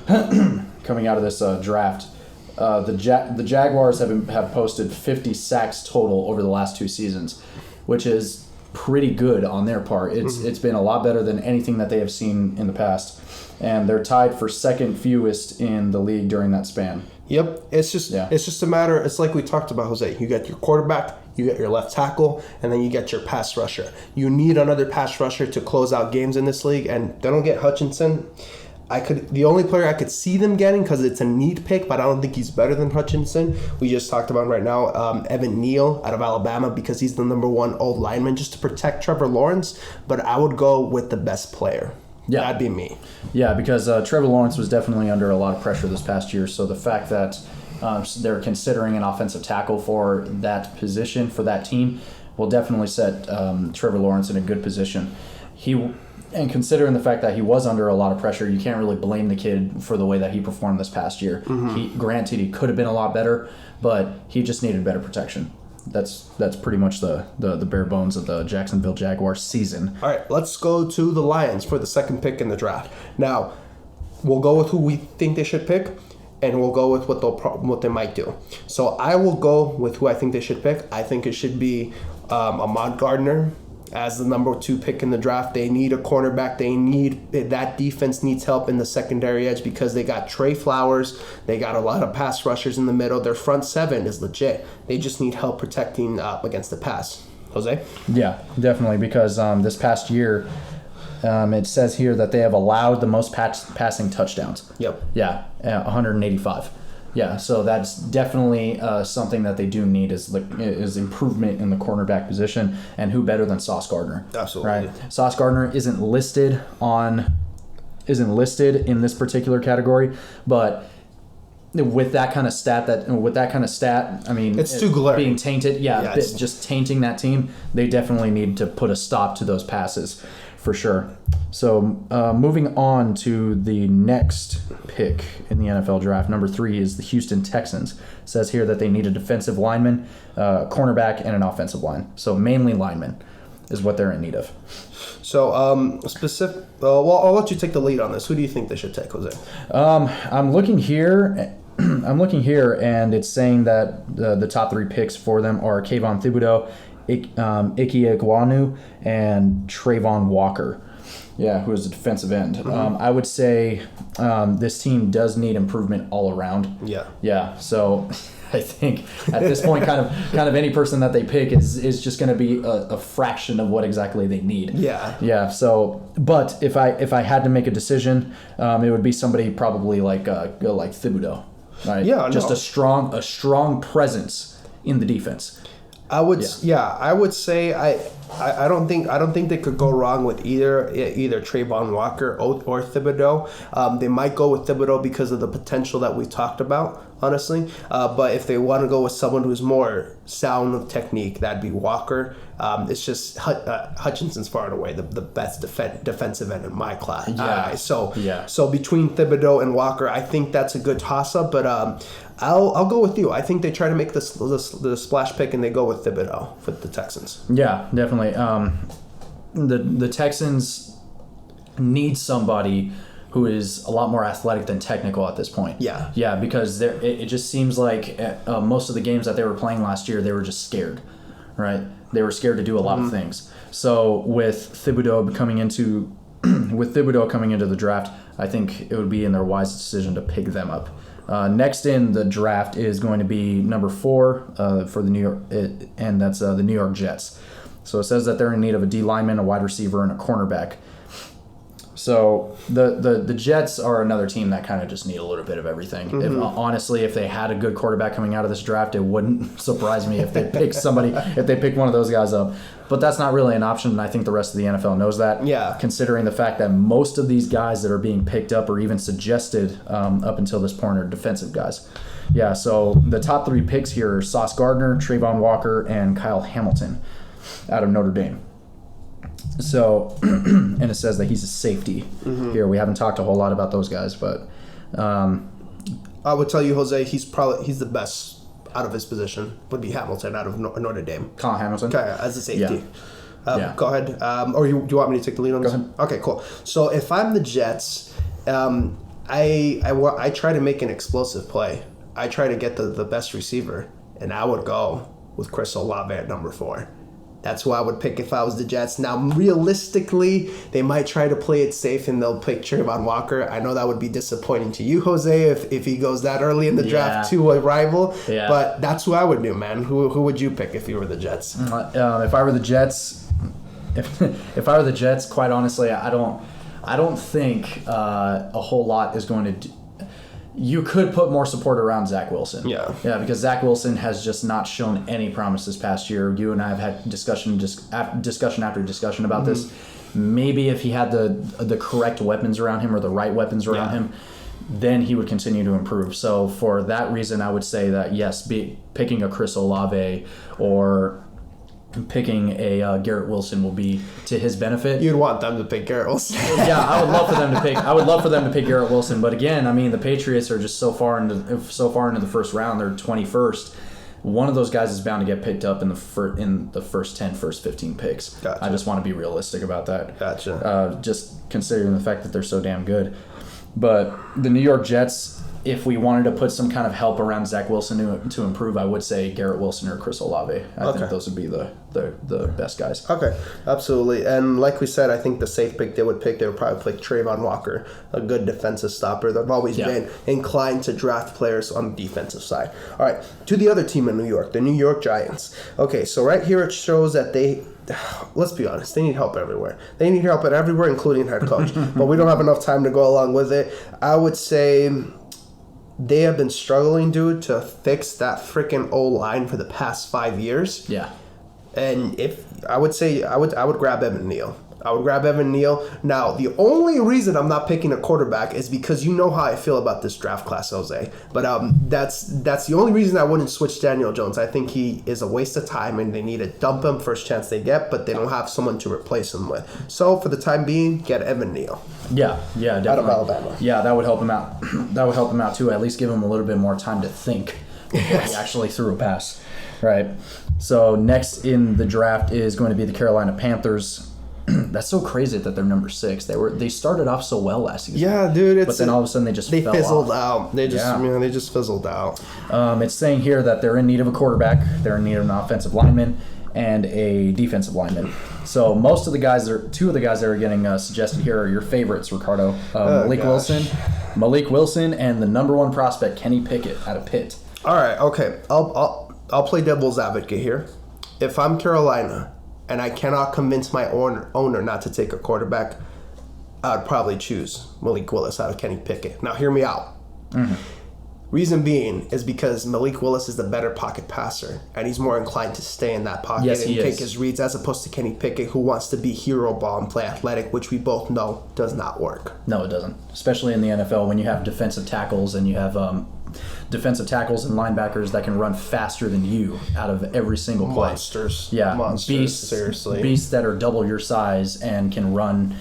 draft. The Jaguars have posted 50 sacks total over the last 2 seasons, which is pretty good on their part. It's been a lot better than anything that they have seen in the past, and they're tied for second fewest in the league during that span. Yep, it's just a matter. It's like we talked about, Jose. You got your quarterback, you get your left tackle, and then you get your pass rusher. You need another pass rusher to close out games in this league, and they don't get Hutchinson. The only player I could see them getting, because it's a need pick, but I don't think he's better than Hutchinson. We just talked about right now, Evan Neal out of Alabama, because he's the number one old lineman, just to protect Trevor Lawrence. But I would go with the best player. Yeah, that'd be me. Yeah, because Trevor Lawrence was definitely under a lot of pressure this past year. So the fact that they're considering an offensive tackle for that position, for that team, will definitely set Trevor Lawrence in a good position. And considering the fact that he was under a lot of pressure, you can't really blame the kid for the way that he performed this past year. Granted, he could have been a lot better, but he just needed better protection. That's pretty much the bare bones of the Jacksonville Jaguars season. All right, let's go to the Lions for the second pick in the draft. Now, we'll go with who we think they should pick, and we'll go with what they might do. So I will go with who I think they should pick. I think it should be Ahmad Gardner as the number 2 pick in the draft. They need a cornerback. That defense needs help in the secondary edge, because they got Trey Flowers. They got a lot of pass rushers in the middle. Their front 7 is legit. They just need help protecting against the pass. Jose? Yeah, definitely, because this past year, it says here that they have allowed the most passing touchdowns. Yep. Yeah, 185. Yeah, so that's definitely something that they do need is improvement in the cornerback position, and who better than Sauce Gardner? Absolutely. Right. Sauce Gardner isn't listed in this particular category, but with that kind of stat, I mean, it's too glaring. Being tainted, just tainting that team. They definitely need to put a stop to those passes, for sure. So moving on to the next pick in the NFL draft, number 3 is the Houston Texans. It says here that they need a defensive lineman, cornerback, and an offensive line. So mainly linemen is what they're in need of. So I'll let you take the lead on this. Who do you think they should take, Jose? I'm looking here, and it's saying that the top 3 picks for them are Kayvon Thibodeau, Ike Ekwonu, and Trayvon Walker. Yeah, who is a defensive end. I would say this team does need improvement all around. Yeah. Yeah. So I think at this point, kind of any person that they pick is just going to be a fraction of what exactly they need. Yeah. Yeah. So, but if I had to make a decision, it would be somebody probably like Thibodeau. Right. Yeah. Just a strong presence in the defense. I would say I don't think they could go wrong with either Trayvon Walker or Thibodeau. They might go with Thibodeau because of the potential that we talked about, honestly. But if they want to go with someone who's more sound of technique, that'd be Walker. It's just Hutchinson's far and away the best defensive end in my class. So between Thibodeau and Walker, I think that's a good toss-up. But I'll go with you. I think they try to make the splash pick and they go with Thibodeau for the Texans. Yeah, definitely. The Texans need somebody who is a lot more athletic than technical at this point. Yeah. Yeah, because it just seems like most of the games that they were playing last year, they were just scared, right? They were scared to do a lot of things. So with Thibodeau coming into with Thibodeau coming into the draft, I think it would be in their wise decision to pick them up. Next in the draft is going to be number 4 for the New York, and that's the New York Jets. So it says that they're in need of a D lineman, a wide receiver, and a cornerback. So the Jets are another team that kind of just need a little bit of everything. Honestly, if they had a good quarterback coming out of this draft, it wouldn't surprise me if they pick one of those guys up. But that's not really an option, and I think the rest of the NFL knows that. Yeah. Considering the fact that most of these guys that are being picked up or even suggested up until this point are defensive guys. Yeah, so the top 3 picks here are Sauce Gardner, Trayvon Walker, and Kyle Hamilton out of Notre Dame. So, and it says that he's a safety here. We haven't talked a whole lot about those guys, but I would tell you, Jose, he's the best out of his position. Would be Hamilton out of Notre Dame. Kyle Hamilton? Okay, as a safety. Yeah. Go ahead. Or do you want me to take the lead on this? Go ahead. Okay, cool. So if I'm the Jets, I try to make an explosive play. I try to get the best receiver, and I would go with Chris Olave at number 4. That's who I would pick if I was the Jets. Now, realistically, they might try to play it safe and they'll pick Trayvon Walker. I know that would be disappointing to you, Jose, if he goes that early in the draft to a rival. Yeah. But that's who I would do, man. Who would you pick if you were the Jets? If I were the Jets, if I were the Jets, quite honestly, I don't think a whole lot is going to. You could put more support around Zach Wilson. Yeah, because Zach Wilson has just not shown any promise this past year. You and I have had discussion after discussion about this. Maybe if he had the correct weapons around him or the right weapons around him, then he would continue to improve. So for that reason, I would say that yes, picking a Chris Olave or picking a Garrett Wilson will be to his benefit. You'd want them to pick Garrett Wilson. Yeah, I would love for them to pick Garrett Wilson. But again, I mean, the Patriots are just so far into the first round. They're 21st. One of those guys is bound to get picked up in the first 10, first 15 picks. Gotcha. I just want to be realistic about that. Gotcha. Just considering the fact that they're so damn good. But the New York Jets, if we wanted to put some kind of help around Zach Wilson to improve, I would say Garrett Wilson or Chris Olave. I think those would be the best guys. Okay, absolutely. And like we said, I think the safe pick they would probably pick Trayvon Walker, a good defensive stopper. They've always been inclined to draft players on the defensive side. All right, to the other team in New York, the New York Giants. Okay, so right here it shows that let's be honest, they need help everywhere. They need help everywhere, including head coach. But we don't have enough time to go along with it. I would say they have been struggling, dude, to fix that freaking O-line for the past 5 years. Yeah. And if I would say I would grab Evan Neal. I would grab Evan Neal. Now, the only reason I'm not picking a quarterback is because you know how I feel about this draft class, Jose. But that's the only reason I wouldn't switch Daniel Jones. I think he is a waste of time, and they need to dump him first chance they get, but they don't have someone to replace him with. So, for the time being, get Evan Neal. Yeah, definitely. Out of Alabama. Yeah, that would help him out. That would help him out, too. At least give him a little bit more time to think before he actually threw a pass. Right. So, next in the draft is going to be the Carolina Panthers. That's so crazy that they're number 6. They started off so well last season. Yeah, dude. But then all of a sudden they fizzled out. They just fizzled out. It's saying here that they're in need of a quarterback. They're in need of an offensive lineman and a defensive lineman. So most of the guys, two of the guys that are getting suggested here are your favorites, Ricardo. Malik Wilson, and the number 1 prospect, Kenny Pickett out of Pitt. All right, okay. I'll play devil's advocate here. If I'm Carolina and I cannot convince my owner not to take a quarterback, I'd probably choose Malik Willis out of Kenny Pickett. Now, hear me out. Mm-hmm. Reason being is because Malik Willis is the better pocket passer, and he's more inclined to stay in that pocket and take his reads, as opposed to Kenny Pickett, who wants to be hero ball and play athletic, which we both know does not work. No, it doesn't. Especially in the NFL when you have defensive tackles and you have defensive tackles and linebackers that can run faster than you out of every single play. Monsters. Yeah. Monsters, seriously. Beasts that are double your size and can run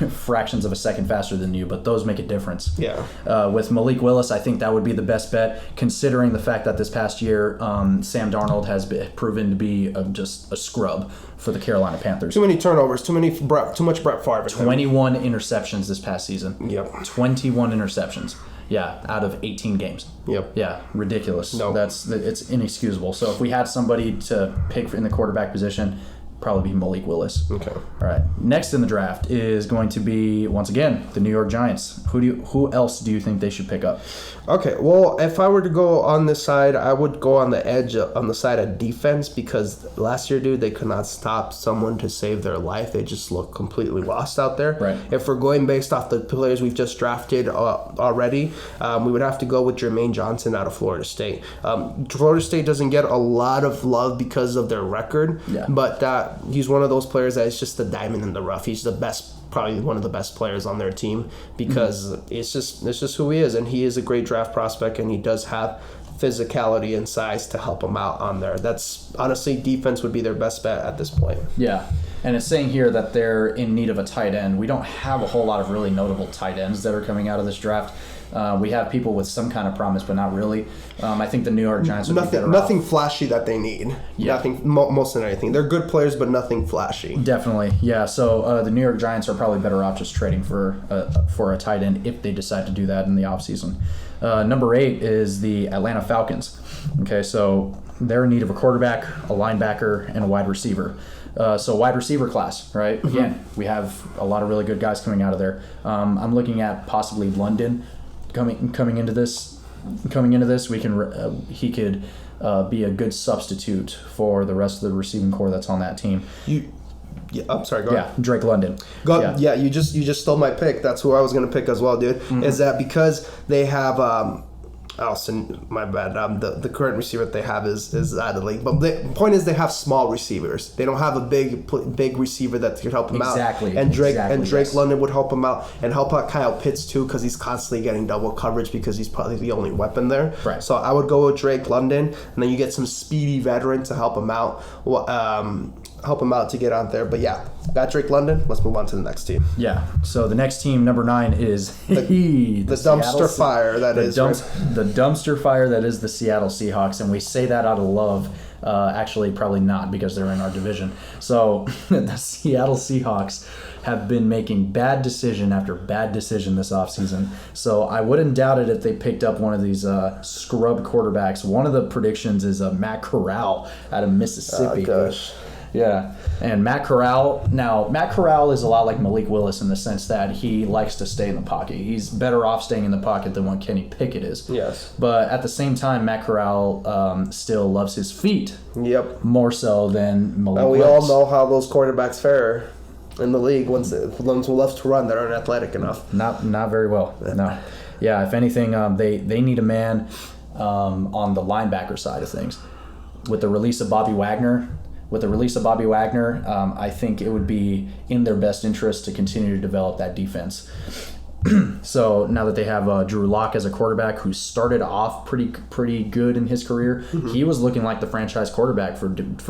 fractions of a second faster than you, but those make a difference. Yeah. With Malik Willis, I think that would be the best bet, considering the fact that this past year Sam Darnold has proven to be just a scrub for the Carolina Panthers. Too many turnovers, too much Brett Favre. 21 interceptions this past season. Yep. 21 interceptions. Yeah, out of 18 games. Yep. Yeah, ridiculous. No. It's inexcusable. So if we had somebody to pick in the quarterback position, probably be Malik Willis. Okay. All right. Next in the draft is going to be, once again, the New York Giants. Who else do you think they should pick up? Okay, well, if I were to go on this side, I would go on the edge on the side of defense because last year, dude, they could not stop someone to save their life. They just look completely lost out there. Right. If we're going based off the players we've just drafted already, we would have to go with Jermaine Johnson out of Florida State. Florida State doesn't get a lot of love because of their record, but he's one of those players that is just a diamond in the rough. He's the best. Probably one of the best players on their team because it's just who he is, and he is a great draft prospect, and he does have physicality and size to help him out on there. That's honestly, defense would be their best bet at this point. Yeah, and it's saying here that they're in need of a tight end. We don't have a whole lot of really notable tight ends that are coming out of this draft. We have people with some kind of promise, but not really. I think the New York Giants would be better nothing off. flashy that they need. Yeah. Nothing, most than anything. They're good players, but nothing flashy. Definitely, yeah. So the New York Giants are probably better off just trading for a tight end if they decide to do that in the offseason. Number 8 is the Atlanta Falcons. Okay, so they're in need of a quarterback, a linebacker, and a wide receiver. So wide receiver class, right? Again, we have a lot of really good guys coming out of there. I'm looking at possibly London coming into this. He could be a good substitute for the rest of the receiving core that's on that team. I'm sorry. Go ahead. Drake London. Yeah, you just stole my pick. That's who I was going to pick as well, dude. Is that because they have my bad. The current receiver that they have is out of the league. But the point is, they have small receivers. They don't have a big receiver that could help them out. And Drake London would help him out and help out Kyle Pitts too, because he's constantly getting double coverage because he's probably the only weapon there. Right. So I would go with Drake London, and then you get some speedy veteran to help him out. To get out there. But yeah, got Drake London. Let's move on to the next team. Yeah. So the next team, number 9, is the dumpster fire that is the dumpster fire that is the Seattle Seahawks, and we say that out of love. Actually, probably not, because they're in our division. So the Seattle Seahawks have been making bad decision after bad decision this offseason. So I wouldn't doubt it if they picked up one of these scrub quarterbacks. One of the predictions is Matt Corral out of Mississippi. Oh, gosh. Yeah, and Matt Corral is a lot like Malik Willis in the sense that he likes to stay in the pocket. He's better off staying in the pocket than what Kenny Pickett is. Yes. But at the same time, Matt Corral still loves his feet. Yep. More so than Malik And we Willis. all know how those quarterbacks fare in the league once who loves to run that aren't athletic enough. Not very well. No. Yeah, if anything, they need a man on the linebacker side of things. With the release of Bobby Wagner, I think it would be in their best interest to continue to develop that defense. So now that they have Drew Lock as a quarterback who started off pretty good in his career, he was looking like the franchise quarterback for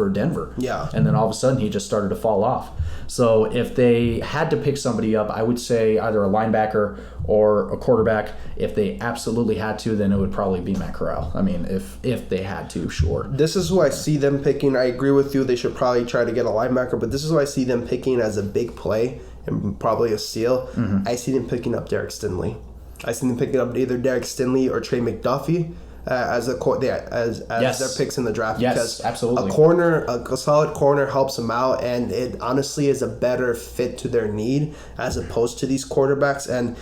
Denver. Yeah. And then all of a sudden he just started to fall off. So if they had to pick somebody up, I would say either a linebacker or a quarterback. If they absolutely had to, then it would probably be Matt Corral. I mean, if they had to, sure. This is who I see them picking. I agree with you. They should probably try to get a linebacker, but this is who I see them picking as a big play and probably a steal. I see them picking up Derek Stingley. I see them picking up either Derek Stingley or Trey McDuffie as their picks in the draft. Yes, because absolutely. A solid corner helps them out, and it honestly is a better fit to their need as opposed to these quarterbacks. And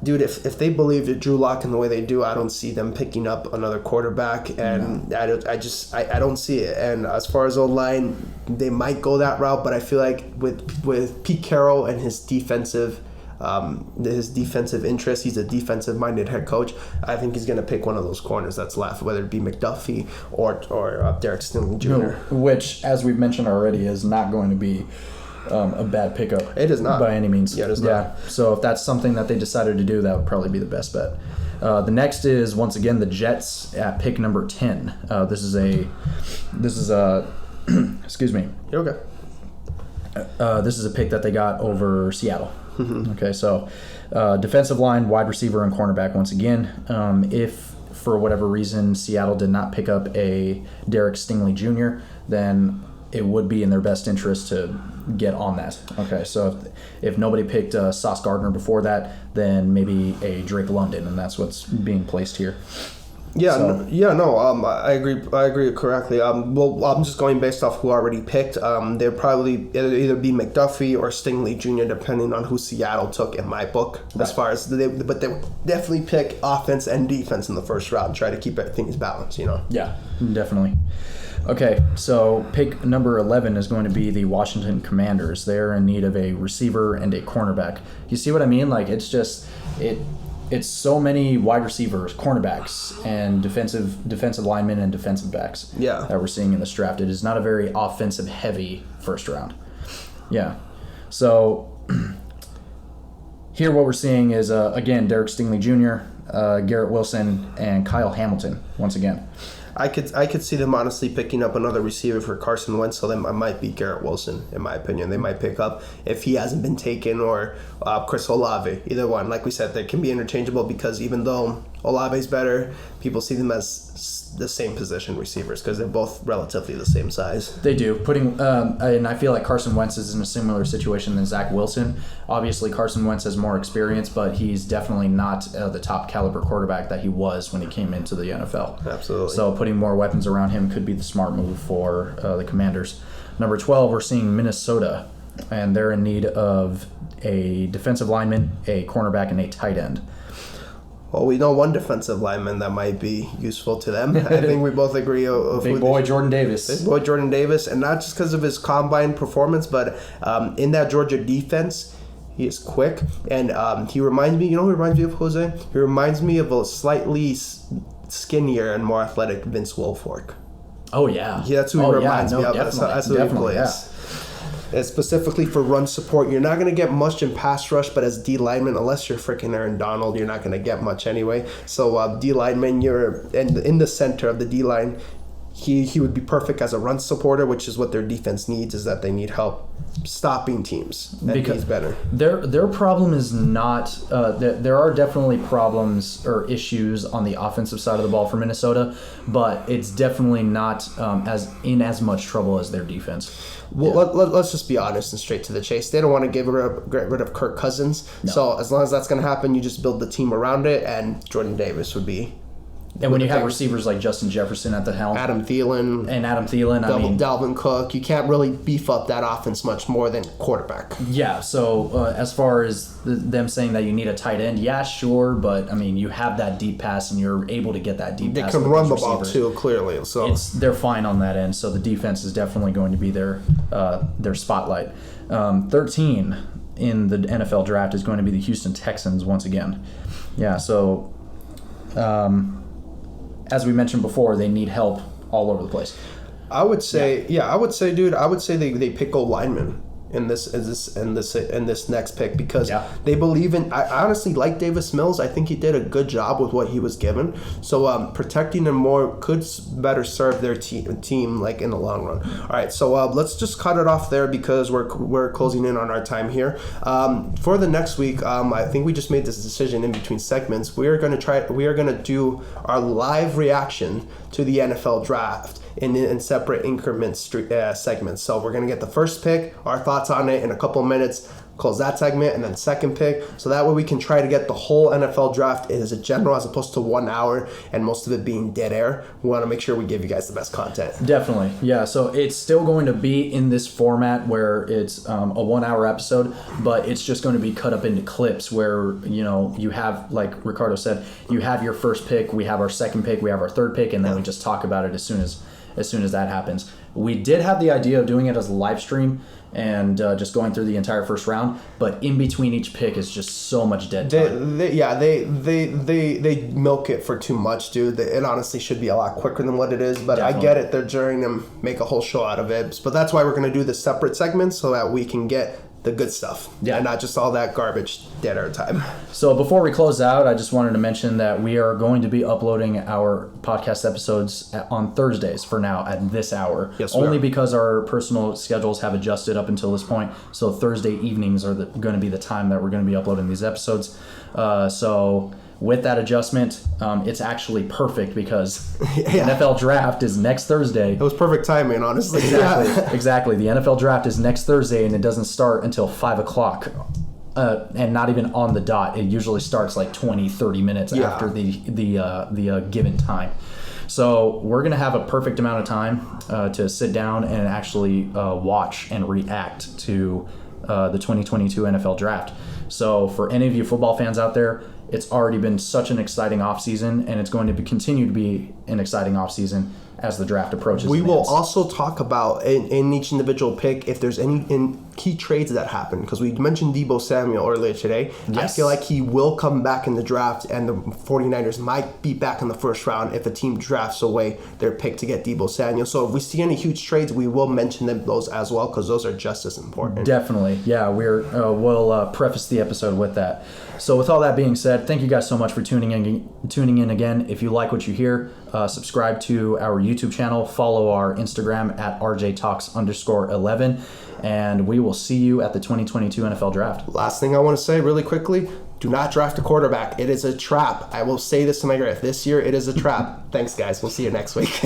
dude, if they believe in Drew Lock in the way they do, I don't see them picking up another quarterback, and I don't see it. And as far as O-line, they might go that route, but I feel like with Pete Carroll and his defensive interest, he's a defensive-minded head coach. I think he's going to pick one of those corners that's left, whether it be McDuffie or Derek Stingley Jr. Which, as we've mentioned already, is not going to be a bad pickup. It is not. By any means. Yeah, it is not. So if that's something that they decided to do, that would probably be the best bet. The next is, once again, the Jets at pick number 10. This is a excuse me. You're okay. This is a pick that they got over Seattle. Okay, so defensive line, wide receiver, and cornerback once again. If for whatever reason Seattle did not pick up a Derek Stingley Jr., then it would be in their best interest to get on that. Okay, so if nobody picked Sauce Gardner before that, then maybe a Drake London, and that's what's being placed here. Yeah, So, I agree. I agree correctly. Well, I'm just going based off who I already picked. They'd probably either be McDuffie or Stingley Jr. depending on who Seattle took in my book. Right. As far as but they would definitely pick offense and defense in the first round. Try to keep things balanced. Yeah, definitely. Okay, so pick number 11 is going to be the Washington Commanders. They're in need of a receiver and a cornerback. You see what I mean? Like, it's just it's so many wide receivers, cornerbacks, and defensive linemen and defensive backs Yeah. that we're seeing in this draft. It is not a very offensive heavy first round. Yeah. So here what we're seeing is again Derek Stingley Jr., Garrett Wilson, and Kyle Hamilton once again. I could see them honestly picking up another receiver for Carson Wentz, so then it might be Garrett Wilson, in my opinion. They might pick up, if he hasn't been taken, or Chris Olave, either one. Like we said, they can be interchangeable because even though Olave's better, people see them as the same position receivers because they're both relatively the same size. They do. And I feel like Carson Wentz is in a similar situation than Zach Wilson. Obviously, Carson Wentz has more experience, but he's definitely not the top caliber quarterback that he was when he came into the NFL. Absolutely. So putting more weapons around him could be the smart move for the Commanders. Number 12, we're seeing Minnesota, and they're in need of a defensive lineman, a cornerback, and a tight end. Well, we know one defensive lineman that might be useful to them. I think we both agree. Big boy Jordan Davis. Big boy Jordan Davis, and not just because of his combine performance, but in that Georgia defense, he is quick, and he reminds me. You know who reminds me of, Jose? He reminds me of a slightly skinnier and more athletic Vince Wilfork. Oh yeah. Yeah, that's who he reminds me of. That's who he plays. Yeah. It's specifically for run support. You're not going to get much in pass rush, but as D lineman, unless you're freaking Aaron Donald, you're not going to get much anyway. So D lineman, you're in the center of the D line. He would be perfect as a run supporter, which is what their defense needs, is that they need help stopping teams. And Because he's better. Their problem is not there are definitely problems or issues on the offensive side of the ball for Minnesota, but it's definitely not as much trouble as their defense. Well, let's just be honest and straight to the chase. They don't want to get rid of Kirk Cousins. No. So as long as that's going to happen, you just build the team around it, and Jordan Davis would be. And when you have receivers like Justin Jefferson at the helm, Adam Thielen, Dalvin Cook, you can't really beef up that offense much more than quarterback. Yeah, so as far as them saying that you need a tight end, yeah, sure, but I mean, you have that deep pass and you're able to get that deep pass. They can run the ball too, clearly. So they're fine on that end. So the defense is definitely going to be their spotlight. 13 in the NFL draft is going to be the Houston Texans once again. Yeah, so. As we mentioned before, they need help all over the place. I would say, dude. I would say they pick O-linemen in this next pick because they believe in. I honestly like Davis Mills. I think he did a good job with what he was given. So protecting him more could better serve their team like in the long run. All right, so let's just cut it off there because we're closing in on our time here. For the next week, I think we just made this decision in between segments. We are going to do our live reaction to the NFL draft in separate increments segments. So we're going to get the first pick, our thoughts on it in a couple minutes, close that segment, and then second pick. So that way we can try to get the whole NFL draft as a general as opposed to 1 hour and most of it being dead air. We want to make sure we give you guys the best content. Definitely. Yeah, so it's still going to be in this format where it's a 1 hour episode, but it's just going to be cut up into clips where, you have, like Ricardo said, you have your first pick, we have our second pick, we have our third pick, and then we just talk about it as soon as that happens. We did have the idea of doing it as a live stream and just going through the entire first round, but in between each pick is just so much dead time. They milk it for too much, dude. It honestly should be a lot quicker than what it is, but definitely. I get it. They're trying to make a whole show out of it, but that's why we're going to do the separate segments so that we can get the good stuff, and not just all that garbage dead air time. So before we close out, I just wanted to mention that we are going to be uploading our podcast episodes on Thursdays for now at this hour. Yes, only because our personal schedules have adjusted up until this point. So Thursday evenings are going to be the time that we're going to be uploading these episodes. So with that adjustment, it's actually perfect because the NFL draft is next Thursday. It was perfect timing, honestly. Exactly. The NFL draft is next Thursday, and it doesn't start until 5 o'clock and not even on the dot. It usually starts like 20, 30 minutes after the given time. So we're going to have a perfect amount of time to sit down and actually watch and react to the 2022 NFL Draft. So for any of you football fans out there, it's already been such an exciting offseason, and it's going to continue to be an exciting offseason as the draft approaches. We will also talk about in each individual pick if there's any key trades that happen, because we mentioned Deebo Samuel earlier today. Yes. I feel like he will come back in the draft, and the 49ers might be back in the first round if a team drafts away their pick to get Deebo Samuel. So if we see any huge trades, we will mention those as well, because those are just as important. Definitely. Yeah, we'll preface the episode with that. So with all that being said, thank you guys so much for tuning in again. If you like what you hear, subscribe to our YouTube channel, follow our Instagram at RJTalks_11, and we will see you at the 2022 NFL Draft. Last thing I want to say really quickly, do not draft a quarterback. It is a trap. I will say this to my grave. This year, it is a trap. Thanks, guys. We'll see you next week.